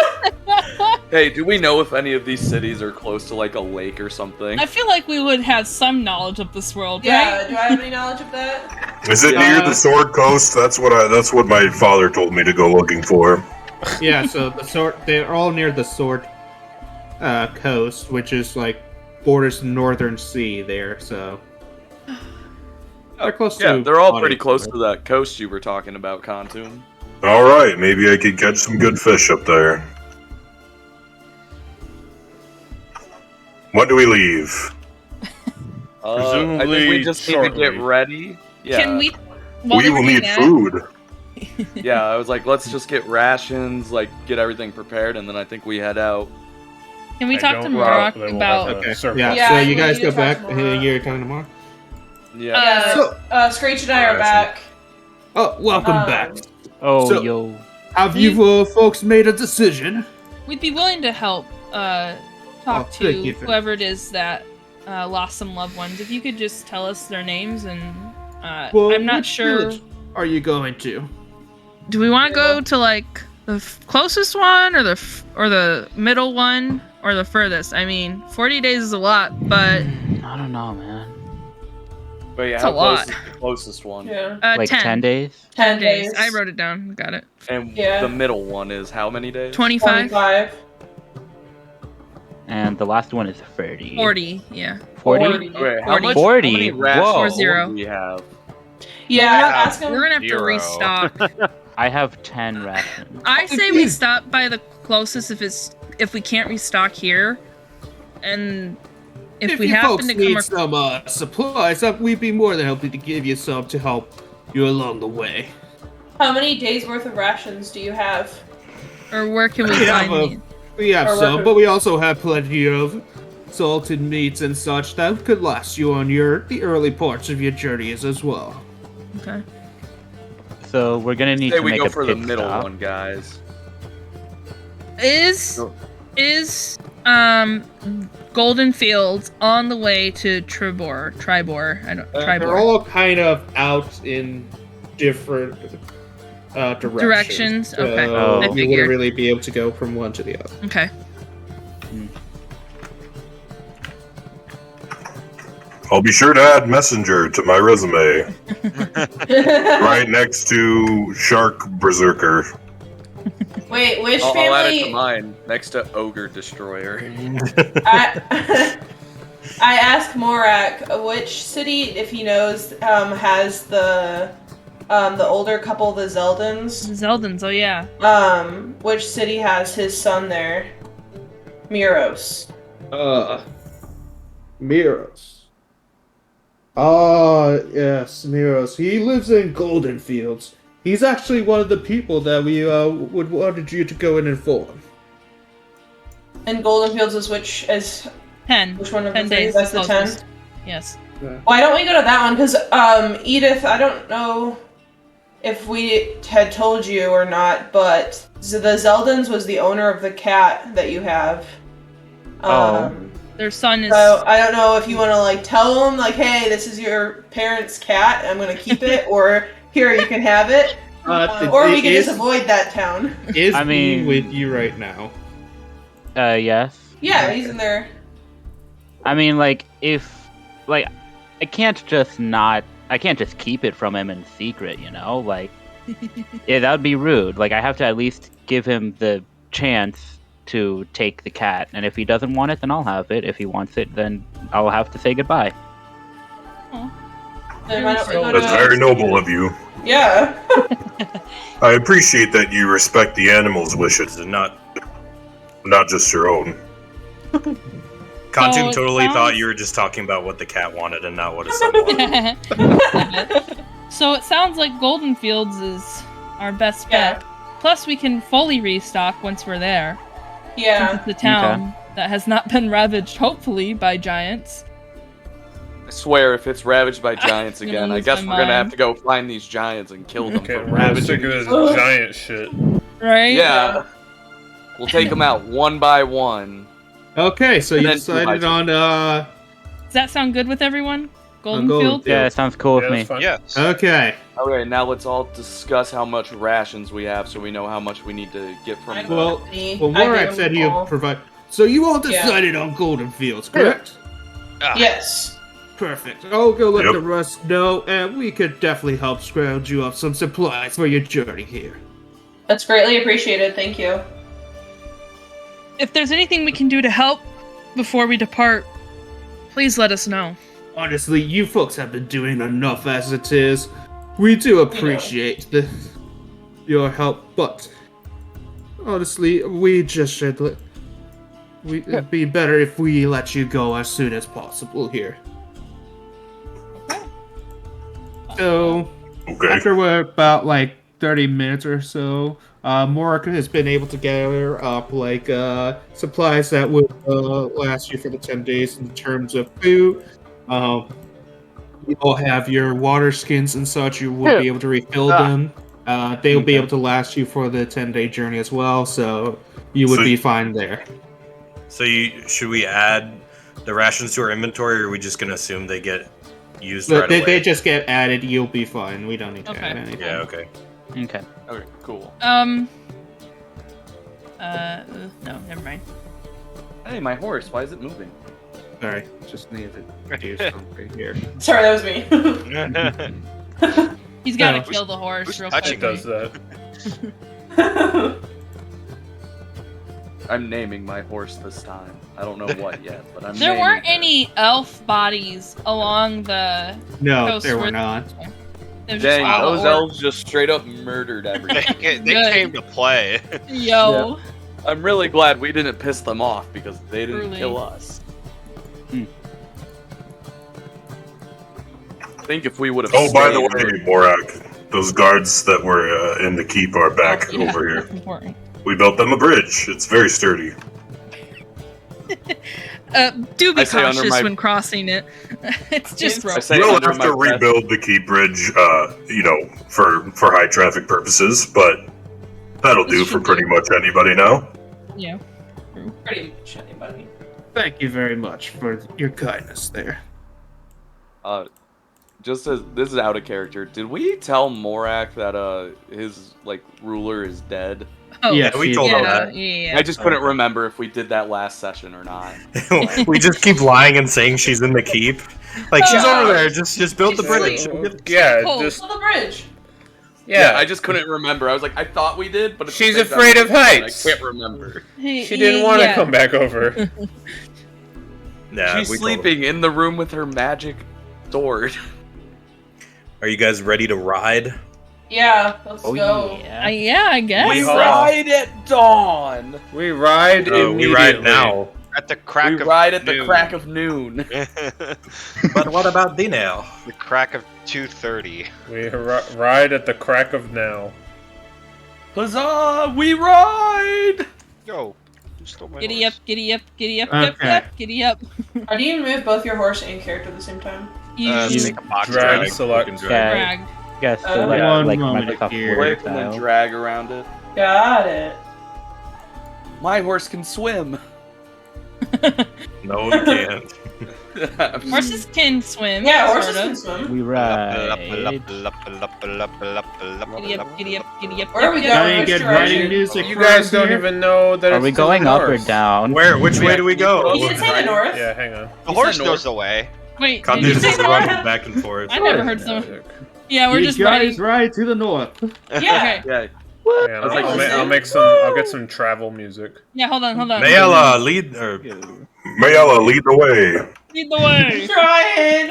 Hey, do we know if any of these cities are close to like a lake or something? I feel like we would have some knowledge of this world, Yeah, right? do I have any knowledge of that? Is it near the Sword Coast? That's what my father told me to go looking for. Yeah, so they're all near the Sword Coast, which is like borders the Northern Sea there, so they're close to. Yeah, they're all pretty Bonnie. close to that coast you were talking about, Kantum. All right, maybe I could catch some good fish up there. When do we leave? I think we just need to get ready. Yeah. Can we? We will need food. Yeah, I was like, let's just get rations, like get everything prepared, and then I think we head out. Can we I talk to don't Marok know. about? Okay. Circle. Yeah, Yeah, so I you need guys to go talk back. to Marok. You're coming tomorrow. Yeah. Screech and I are back. Oh, welcome back. Oh, So- yo. Have you folks made a decision? We'd be willing to help talk Oh, to thank you. whoever it is that lost some loved ones. If you could just tell us their names and Well, I'm not which sure. village are you going to? Do we want to go to like the closest one or the middle one or the furthest? I mean, 40 days is a lot, but I don't know, man. But yeah, It's how a close lot. is the closest one? Yeah. Like 10 days? 10 days. days. I wrote it down. Got it. And Yeah. the middle one is how many days? 25? 25. And the last one is 30. 40, yeah. 40? Wait, how 40. much? 40? How many rations Whoa. Or zero. do we have? Yeah, ask him. We're gonna have to Zero. restock. I have 10 rations. I say we stop by the closest if we can't restock here, and if we you happen folks to need come some supplies, we'd be more than happy to give you some to help you along the way. How many days worth of rations do you have? or where can we We have, find these? we have Or some, what- but we also have plenty of salted meats and such that could last you on the early parts of your journeys as well. Okay. So we're gonna need Say to we make go a for the pit middle stop. one, guys. Is Golden Fields on the way to Tribor? I don't. They're Tribor. all kind of out in different directions. Directions? Okay. Oh. I You figured. wouldn't really be able to go from one to the other. Okay. I'll be sure to add messenger to my resume. Right next to Shark Berserker. Wait, which I'll add it to family? mine next to Ogre Destroyer. I asked Morak which city, if he knows, has the older couple, the Zeldins. Zeldins, oh yeah. Which city has his son there? Miros. Miros. Yes, Miros. He lives in Golden Fields. He's actually one of the people that we would wanted you to go and inform. And Golden Fields is which 10. which one of 10 the cities? days. That's the closest. 10. Yes. Why don't we go to that one? Because Edith, I don't know if we had told you or not, but the Zeldins was the owner of the cat that you have. Their son is. So I don't know if you want to like tell them like, hey, this is your parents' cat. I'm gonna keep it, or here you can have it, or we can just avoid that town. Is I mean- he with you right now? Yes. Yeah, he's in there. I mean, like, I can't just keep it from him in secret, you know? Like, yeah, that would be rude. Like, I have to at least give him the chance to take the cat. And if he doesn't want it, then I'll have it. If he wants it, then I'll have to say goodbye. Then why don't we go That's to- very noble of you. Yeah. I appreciate that you respect the animals' wishes and not just your own. Khantum it totally thought sounds- you were just talking about what the cat wanted and not what his son wanted. So it sounds like Golden Fields is our best Yeah. bet. Plus, we can fully restock once we're there. Yeah. Since it's a town that has not been ravaged, hopefully, by giants. I swear, if it's ravaged by giants I'm gonna again, I lose guess my we're gonna have mind. to go find these giants and kill them Okay, for we're all sick ravaging. of this Ugh. giant shit. Right? Yeah. We'll take them out one by one. Okay, so And you then two by decided two. on Does that sound good with everyone? Golden Golden Fields? Yeah, it sounds cool Yeah, with that's me. fine. Yes. Okay. Okay, now let's all discuss how much rations we have so we know how much we need to get from the... Well, I Morak do said he'll all. provide. So you all Yeah. decided on Golden Fields, correct? Yes. Perfect. I'll go let Yep. the rest know, and we could definitely help scrounge you up some supplies for your journey here. That's greatly appreciated. Thank you. If there's anything we can do to help before we depart, please let us know. Honestly, you folks have been doing enough as it is. We do appreciate your help, but honestly, we just should it'd be better if we let you go as soon as possible here. So, Okay. after we're about like 30 minutes or so, Morak has been able to gather up supplies that would last you for the 10 days in terms of food. You all have your water skins and such. You will be able to refill them. They will be able to last you for the 10-day journey as well, so you would So- be fine there. So should we add the rations to our inventory, or are we just gonna assume they get used But right they away? just get added. You'll be fine. We don't need to Okay. add anything. Yeah, okay. Okay. Okay, cool. No, never mind. Hey, my horse, why is it moving? Sorry, just needed to do something here. Sorry, that was me. He's gotta No. kill the horse Who's real touching quick. It does that. I'm naming my horse this time. I don't know what yet, but I'm There naming weren't her. any elf bodies along the No, coast. there were where- not. They were just Dang, all those orcs. elves just straight up murdered everything. They Good. came to play. Yo. I'm really glad we didn't piss them off because they didn't Truly. kill us. I think if we would have. Oh, by the way, Morak, those guards that were in the keep are back Oh, yeah, over here. that's important. We built them a bridge. It's very sturdy. Do be I say under cautious my- when crossing it. It's just I rough. say We'll under have my to breath. rebuild the keep bridge, for high traffic purposes, but that'll do This for should pretty much anybody now. Yeah. Pretty much anybody. Thank you very much for your kindness there. Just as this is out of character, did we tell Morak that his ruler is dead? Oh, Yes, we you told did. him yeah, that. yeah. I just couldn't remember if we did that last session or not. We just keep lying and saying she's in the keep. Like, she's Oh. over there, just build the She's bridge. asleep. Yeah, Cold. just Pull the bridge. yeah. I just couldn't remember. I was like, I thought we did, but at the She's same time, afraid of I heights. can't remember. He- She didn't want to yeah. come back over. Yeah, She's we told him. sleeping in the room with her magic sword. Are you guys ready to ride? Yeah, let's Oh go. yeah. Yeah, I guess. We We haul. ride at dawn. We ride We ride now. At the crack We of ride at the noon. crack of noon. But what about dinner? The crack of 2:30. We ride at the crack of now. Huzzah! We ride. Yo, you stole my Giddy up, horse. giddy up, giddy up, Okay. yep, yep, giddy up. Or do you move both your horse and character at the same time? You Make a box drag drag. select. We can drag. drag. Yes, One like moment Microsoft here. Word Wait, and then style. drag around it. Got it. My horse can swim. No, you can't. Horses can swim. Yeah, sort horses of. can swim. We ride. Giddy up, giddy up, giddy up. Where are we yep, Now going? you Which get direction? riding music. You from guys don't here. even know that Are it's we to going the up or north. down? Which way do we go? You did say the north. Yeah, hang on. The horse north. knows the way. Wait, Come did you just say north? running back and forth. I never heard someone. Yeah, we're You just guys riding. ride to the north. Yeah. Yeah. Yeah, I was like, I'll get some travel music. Yeah, hold on. Mayella, lead or Mayella, lead the way. Lead the way. Trying.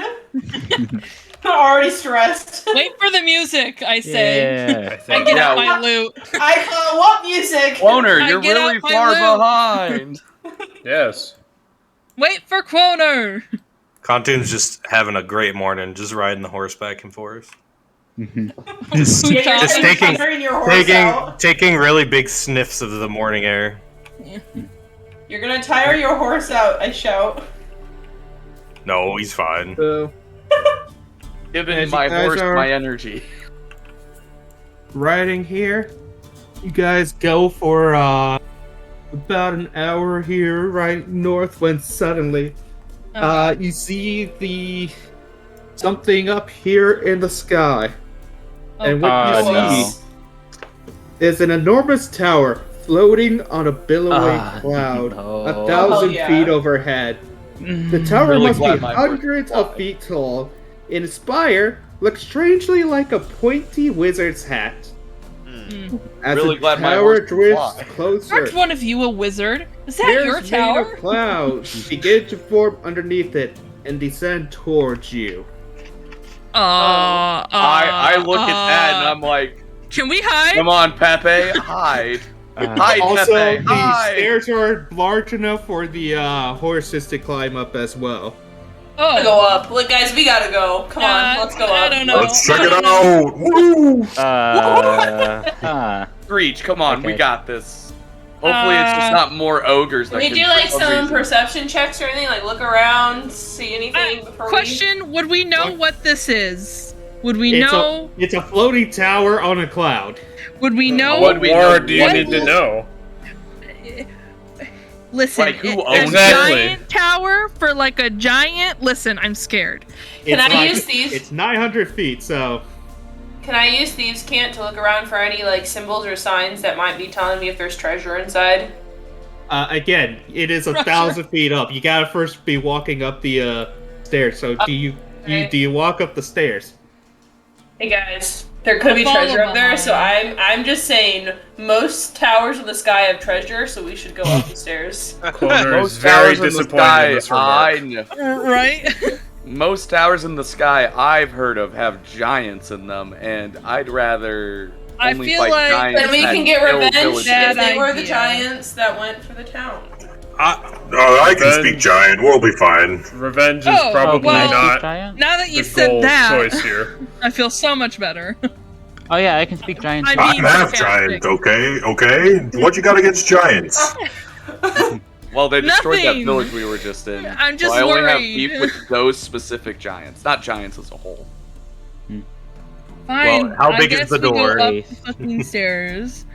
I'm already stressed. Wait for the music, I say. Yeah. I get out Yeah. my loot. What music? Cloner, I you're get really out my far loot. behind. Yes. Wait for Quoner. Contoon's just having a great morning, just riding the horse back and forth. Just taking really big sniffs of the morning air. You're gonna tire your horse out, I shout. No, he's fine. Giving my horse my energy. Riding here, you guys go for about an hour here, right north, when suddenly you see something up here in the sky. And what you see is an enormous tower floating on a billowing cloud, 1,000 feet overhead. The tower Really must be glad my horse hundreds of feet tall. Its spire looks strangely like a pointy wizard's hat. As Really the glad my tower horse can drifts fly. closer, Aren't one of you a wizard? Is that tears your made tower? of clouds begin to form underneath it and descend towards you. I look at that and I'm like, can we hide? come on, Pepe, hide. Hide, Also, Pepe, the hide. stairs are large enough for the horses to climb up as well. Gotta go up. Look, guys, we gotta go. Come on, let's go up. I don't know. Let's check it out. Woo! Screech, come on, we Okay. got this. Hopefully it's just not more ogres Can that we can do like for some reason. perception checks or anything? Like look around, see anything before Question: would we know what this is? Would we It's know? it's a floating tower on a cloud. Would we know? What we Or know? do you What need to will- know? Listen, Like, who a owns Exactly. giant tower for like a giant. Listen, I'm scared. Can It's I use these? It's 900 feet, so Can I use Thieves' Cant to look around for any like symbols or signs that might be telling me if there's treasure inside? again, it is 1,000 feet up. You gotta first be walking up the stairs. So do you walk up the stairs? Hey guys, there could be Follow treasure up there, so behind. I'm just saying most towers in the sky have treasure, so we should go up the stairs. Connor is Most very towers in the disappointed in this sky, remark. I know. Right? Most towers in the sky I've heard of have giants in them, and I'd rather I only feel fight like- giants Then we that can get kill revenge villagers. Bad if they were the idea. giants that went for the town. I can speak giant. We'll be fine. Revenge is Oh, probably well- not Giant? Now that the you said goal that, choice here. I feel so much better. Oh yeah, I can speak giant. I too. mean- I'm half sarcastic. giant, okay? What you got against giants? Well, they destroyed that Nothing. village we were just in. I'm just so I only have worried. beef with those specific giants, not giants as a whole. Fine. Well, how I big is guess the we go door? up the fucking stairs.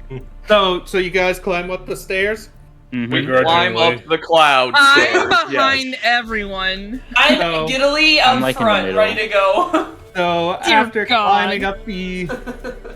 So you guys climb up the stairs. Mhm. We Begrudgingly. climb up the clouds. I'm stairs, behind yes. everyone. I'm No. giddily I'm up like in the front, middle. ready to go. So Dear after God. climbing up the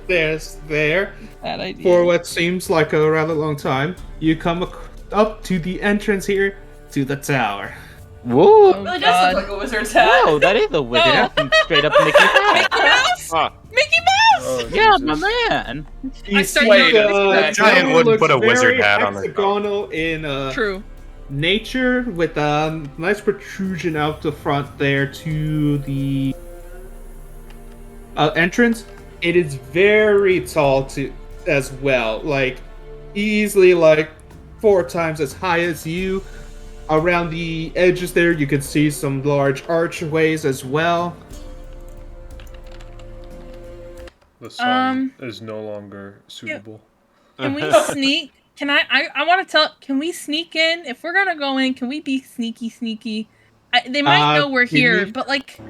stairs there, Bad idea. for what seems like a rather long time, you come up to the entrance here to the tower. Whoa! Oh, Really does God. look like a wizard's hat. Whoa, that is a wizard. No. That's some straight up Mickey Mouse. Mickey Mouse? Huh. Mickey Mouse! Oh, Yeah, Jesus. my man. You start see Wait, the that giant tower wouldn't looks put a wizard very hat on it. hexagonal in True. nature, with a nice protrusion out the front there to the entrance. It is very tall as well, like easily like 4 times as high as you. Around the edges there, you can see some large archways as well. The song is no longer suitable. Can we sneak? Can I want to tell. Can we sneak in? If we're gonna go in, can we be sneaky? They might know we're give here, me- but like.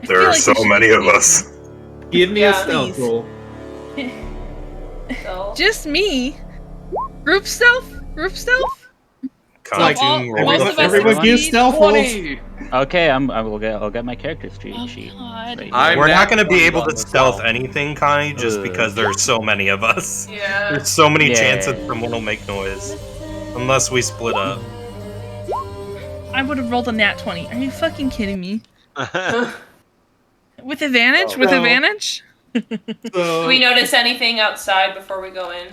I There feel are like so we should many be of us. Give me a Yeah, stealth please. roll. So, Just me. Group stealth. Like, all- Contoon most roll of the us first everyone one. give stealth rolls. 20. Okay, I'll get my character sheet. Oh, sheet. God. Right I'm here. We're not nat going to be 20 able on to this stealth roll. anything, Connie, just because there's so many of us. yeah. There's so many Yeah. chances someone will make noise. Unless we split up. I would have rolled a nat 20. Are you fucking kidding me? With advantage? With No. advantage? So Do we notice anything outside before we go in?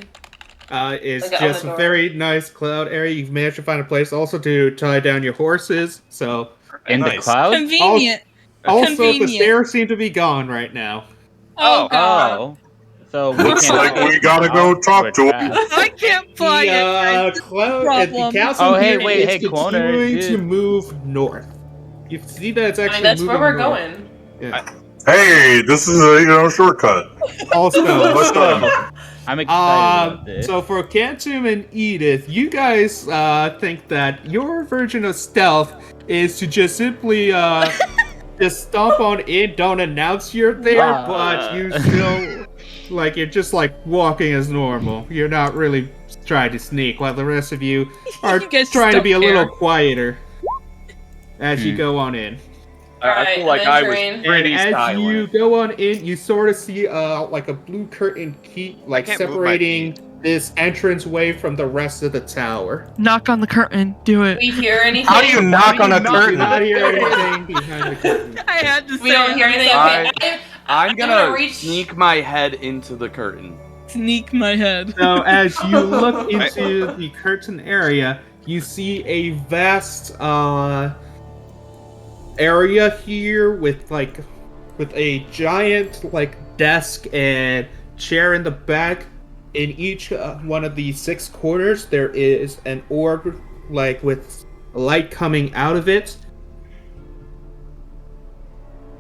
it's Like on just the a door. very nice cloud area. You've managed to find a place also to tie down your horses. So In the Nice. cloud? Convenient. also the Convenient. stairs seem to be gone right now. Oh, God. Oh. So we Looks can't like fly we gotta out. go talk We're to him. trapped. I can't fly The, it. the problem. council Oh, hey, here wait, is hey, Quoner, continuing to dude. move north. You see that it's I actually mean, that's moving where we're north. going. Yeah. Hey, this is a shortcut. Also, What's up? I'm excited about this. so for Cantum and Edith, you guys think that your version of stealth is to just simply just stomp on in, don't announce you're there, but you still like you're just like walking as normal. You're not really trying to sneak, while the rest of you are You guys trying to don't be a care. little quieter as you go on in. I feel like I was pretty And as silent. you go on in, you sort of see like a blue curtain keep like can't move my separating this entranceway from the rest of the tower. Knock on the curtain. Do it. We hear anything? How do you knock on a You do curtain? not hear anything behind the curtain. I had to say We don't hear anything. I- Okay, I'm gonna reach. sneak my head into the curtain. Sneak my head. So as you look into the curtain area, you see a vast area here with a giant like desk and chair in the back. In each one of the 6 corners, there is an orb like with light coming out of it.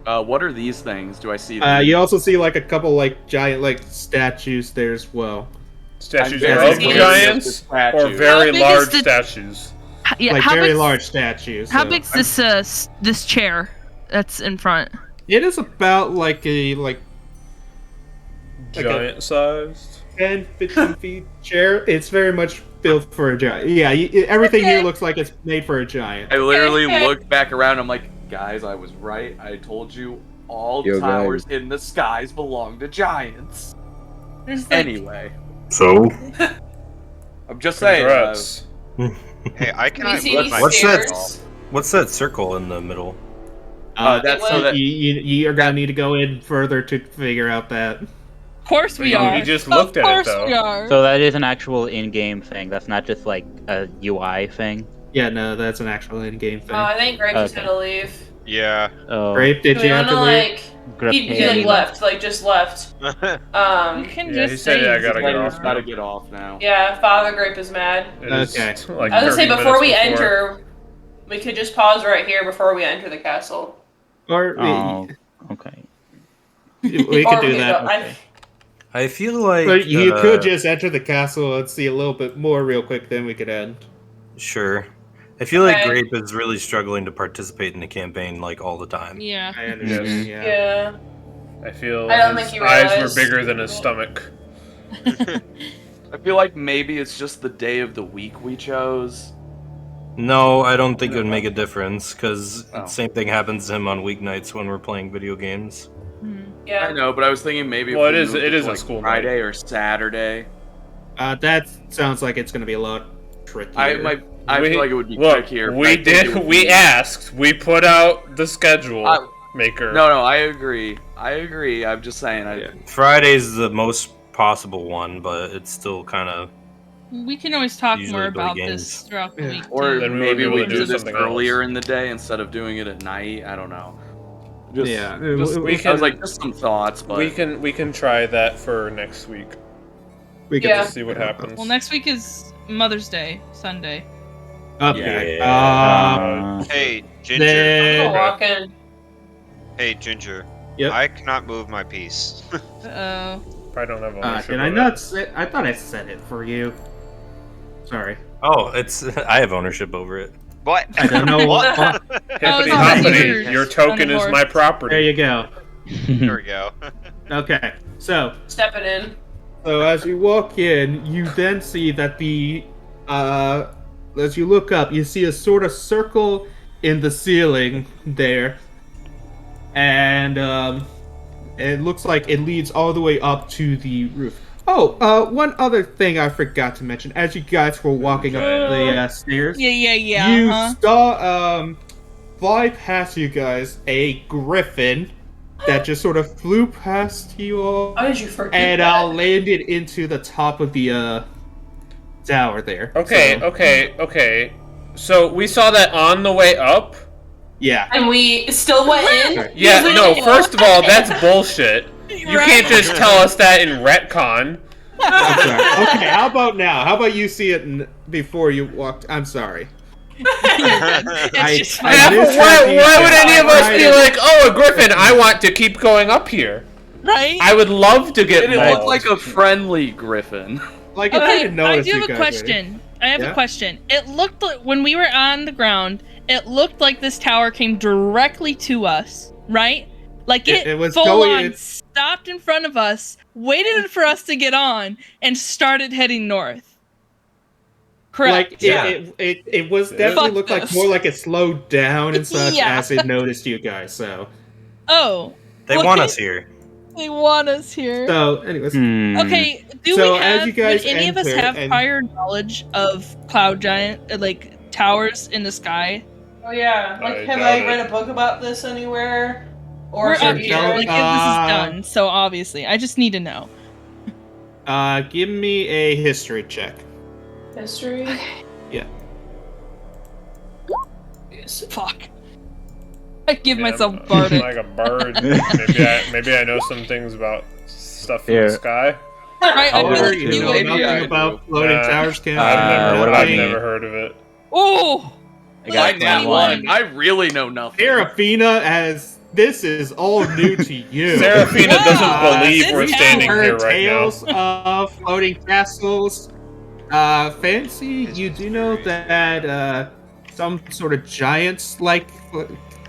What are these things? Do I see them? You also see like a couple like giant like statues there as well. Statues I'm of very giants familiar or with the very How big is large the- statues? Yeah, Like how very big's- large statues. How so- big's this chair that's in front? It is about like a Giant sized. 10, 15 feet chair. It's very much built for a giant. Yeah, everything here looks like it's made for a giant. I literally Okay. looked back around. I'm like, guys, I was right. I told you all Yo, towers in the skies belong to giants. There's like, Anyway, So, I'm just saying. Congrats. Hey, I Can we cannot see move any my What's that? stairs? What's that circle in the middle? That's so that You're gonna need to go in further to figure out that. of course we You- are. you just looked of at it, course though. we are. So that is an actual in-game thing. That's not just like a UI thing. Yeah, no, that's an actual in-game thing. I think Grape just Okay. had to leave. Yeah. Oh, Grape, did Do you we have wanna to leave? like? Grip He like Candy. left, like just left. You can Yeah, just he said, say "Yeah, I he's gotta get there. off gotta get off now. Yeah, Father Grape is mad. It is, Okay. like, I was gonna say 30 before we minutes enter, we could just pause right here before we enter the castle. Or Oh, okay. we Or could do that. go- I- I feel like But you could just enter the castle and see a little bit more real quick, then we could end. Sure. I feel like Okay. Grape is really struggling to participate in the campaign like all the time. Yeah. I understand, yeah. Yeah. I feel I don't his think you eyes realized. were bigger than his stomach. I feel like maybe it's just the day of the week we chose. No, I don't think it would make a difference because Oh. the same thing happens to him on weeknights when we're playing video games. Yeah. I know, but I was thinking maybe. Well, if we it is- moved it is a like school night. Friday or Saturday. That sounds like it's gonna be a lot trickier. I feel like it would be look, trickier. but I We think it did. would We be- asked. We put out the schedule maker. No, I agree. I'm just saying. Friday's the most possible one, but it's still kind of We can always talk Usually more play about games. this throughout the week. Or too. Then we maybe would be we able to do do this something earlier else. in the day instead of doing it at night. I don't know. Just, Yeah, just- we I can- was like, just some thoughts, but We can try that for next week. we could Yeah. See what happens. Well, next week is Mother's Day, Sunday. Okay. Yeah. Hey, Ginger. Then- I'll walk in. Hey, Ginger. Yep. I cannot move my piece. Uh-oh. I don't have ownership. Did I of not it. say? I thought I said it for you. Sorry. Oh, it's I have ownership over it. What? I don't know what. Hippity Oh, hoppity, yours. your token On the is horse. my There property. you go. There we go. Okay. So Stepping in. as you walk in, you then see that as you look up, you see a sort of circle in the ceiling there, and it looks like it leads all the way up to the roof. Oh, one other thing I forgot to mention. As you guys were walking up the stairs, Yeah, you uh-huh. saw fly past you guys a griffin that just sort of flew past you all How did you forget and that? landed into the top of the tower there. Okay, So, okay. So we saw that on the way up. Yeah. And we still went in? Yeah, Because we no. didn't- First of all, that's bullshit. You can't just tell us that in retcon. I'm sorry. Okay, how about now? How about you see it before you walked? I'm sorry. Why would any of us be like, oh, a griffin, I want to keep going up here? Right? I would love to get It mauled. looked like a friendly griffin. Like, if I Okay, didn't I notice do you have a guys question. I have Yeah? a question. It looked like, when we were on the ground, it looked like this tower came directly to us, right? Like it was full going- on stopped in front of us, waited for us to get on, and started heading north. Correct. Like, Yeah. it was definitely Fuck looked like this. more like it slowed down and such Yeah. as it noticed you guys, so. Oh. They want us here. They want us here. So, anyways. Okay, do So, we as have, you guys would any of us enter have and- prior knowledge of cloud giant, like, towers in the sky? Oh yeah, like have I read a book about this anywhere? Or We're should up we here, go- like, this is done, so obviously, I just need to know. Give me a history check. history? Yeah. Fuck. I give Yeah, myself I'm Bardic. like a bird. maybe I know some things about stuff from Here. the sky. Right, I How feel old like are you you? would. Maybe Maybe I nothing about do. floating Nah. towers can what about I've me? never heard of it. Oh! I got Right now, 21. I really know nothing. Serafina, as this is all new to you. Serafina doesn't believe this we're is standing Heard here right tales now. of floating castles. Fancy, you do know that some sort of giants like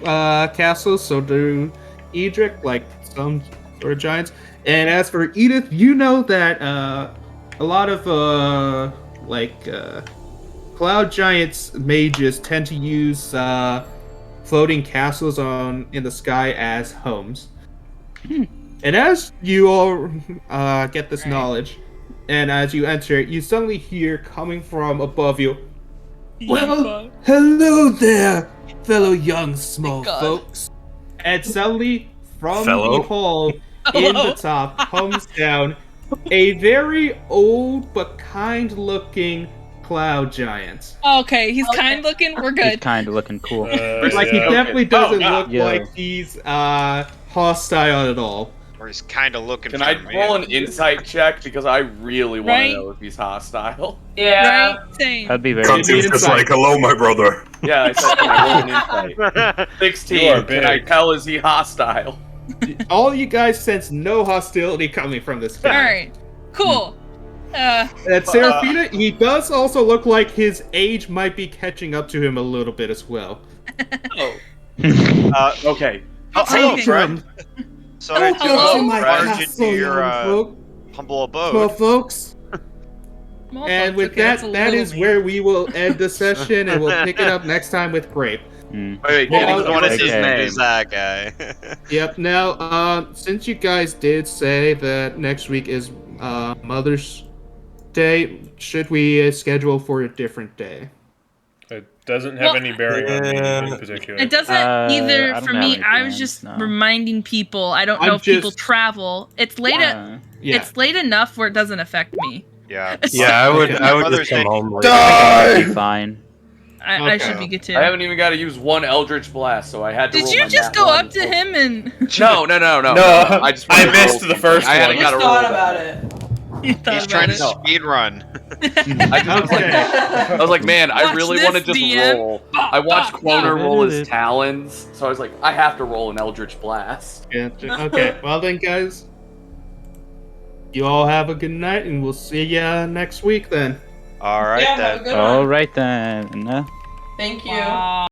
castles, so do Edric, like some sort of giants. And as for Edith, you know that a lot of cloud giants mages tend to use floating castles in the sky as homes. And as you all get this knowledge, and as you enter it, you suddenly hear coming from above you, well, hello there, fellow young small God. folks. And suddenly, from Fellow? the hall in the top comes down a very old but kind-looking cloud giant. Okay, he's kind looking, we're He's good. kind of looking cool. Like, he Yeah. definitely doesn't Oh, look yeah. like he's hostile at all. Or he's kind of looking Can for I me. roll an insight check because I really want Right? to know if he's hostile? Yeah. Right? Same. That'd be very Cut Contu's just inside. like, hello, my brother. Yeah, I said can I roll an insight? You 16. are Can I big. tell is he hostile? All you guys sense no hostility coming from this guy. Alright, cool. And Serafina, he does also look like his age might be catching up to him a little bit as well. Oh. Okay. Hello, Okay. friend. So I Hello, took my barge into your humble Small abode. folks. Small And folks, with okay, that's a that, that little is mean. where we will end the session, and we'll pick it up next time with Grape. Mm. Wait, Well, can I you want to give us see his Okay. name? who's that guy. Yep. Now, since you guys did say that next week is Mother's Day, should we schedule for a different day? It doesn't have any bearing on me in particular. It doesn't I either don't for have me. any I was plans, just no. reminding people. I don't I'm know if people just- travel. It's late. Uh, Yeah. It's late enough where it doesn't affect me. Yeah. Yeah, I would. Okay. I would Mother's just come Day. home later. that'd be fine. I Okay. should be good too. I haven't even got to use one Eldritch Blast, so I had to Did roll you my just nat go one. up to him and No. I just I wanted to missed roll the first something. I hadn't one. got to Just roll thought that. about it. you thought He's about trying to it? speed run. I just was like, I was like, man, I Watch really want to this, just DM. roll. I watched Quoner roll his talons, so I was like, I have to roll an Eldritch Blast. Yeah. Okay. Well then, guys, you all have a good night, and we'll see ya next week then. All right Yeah, then. have a good one. All right then. Thank you. Wow.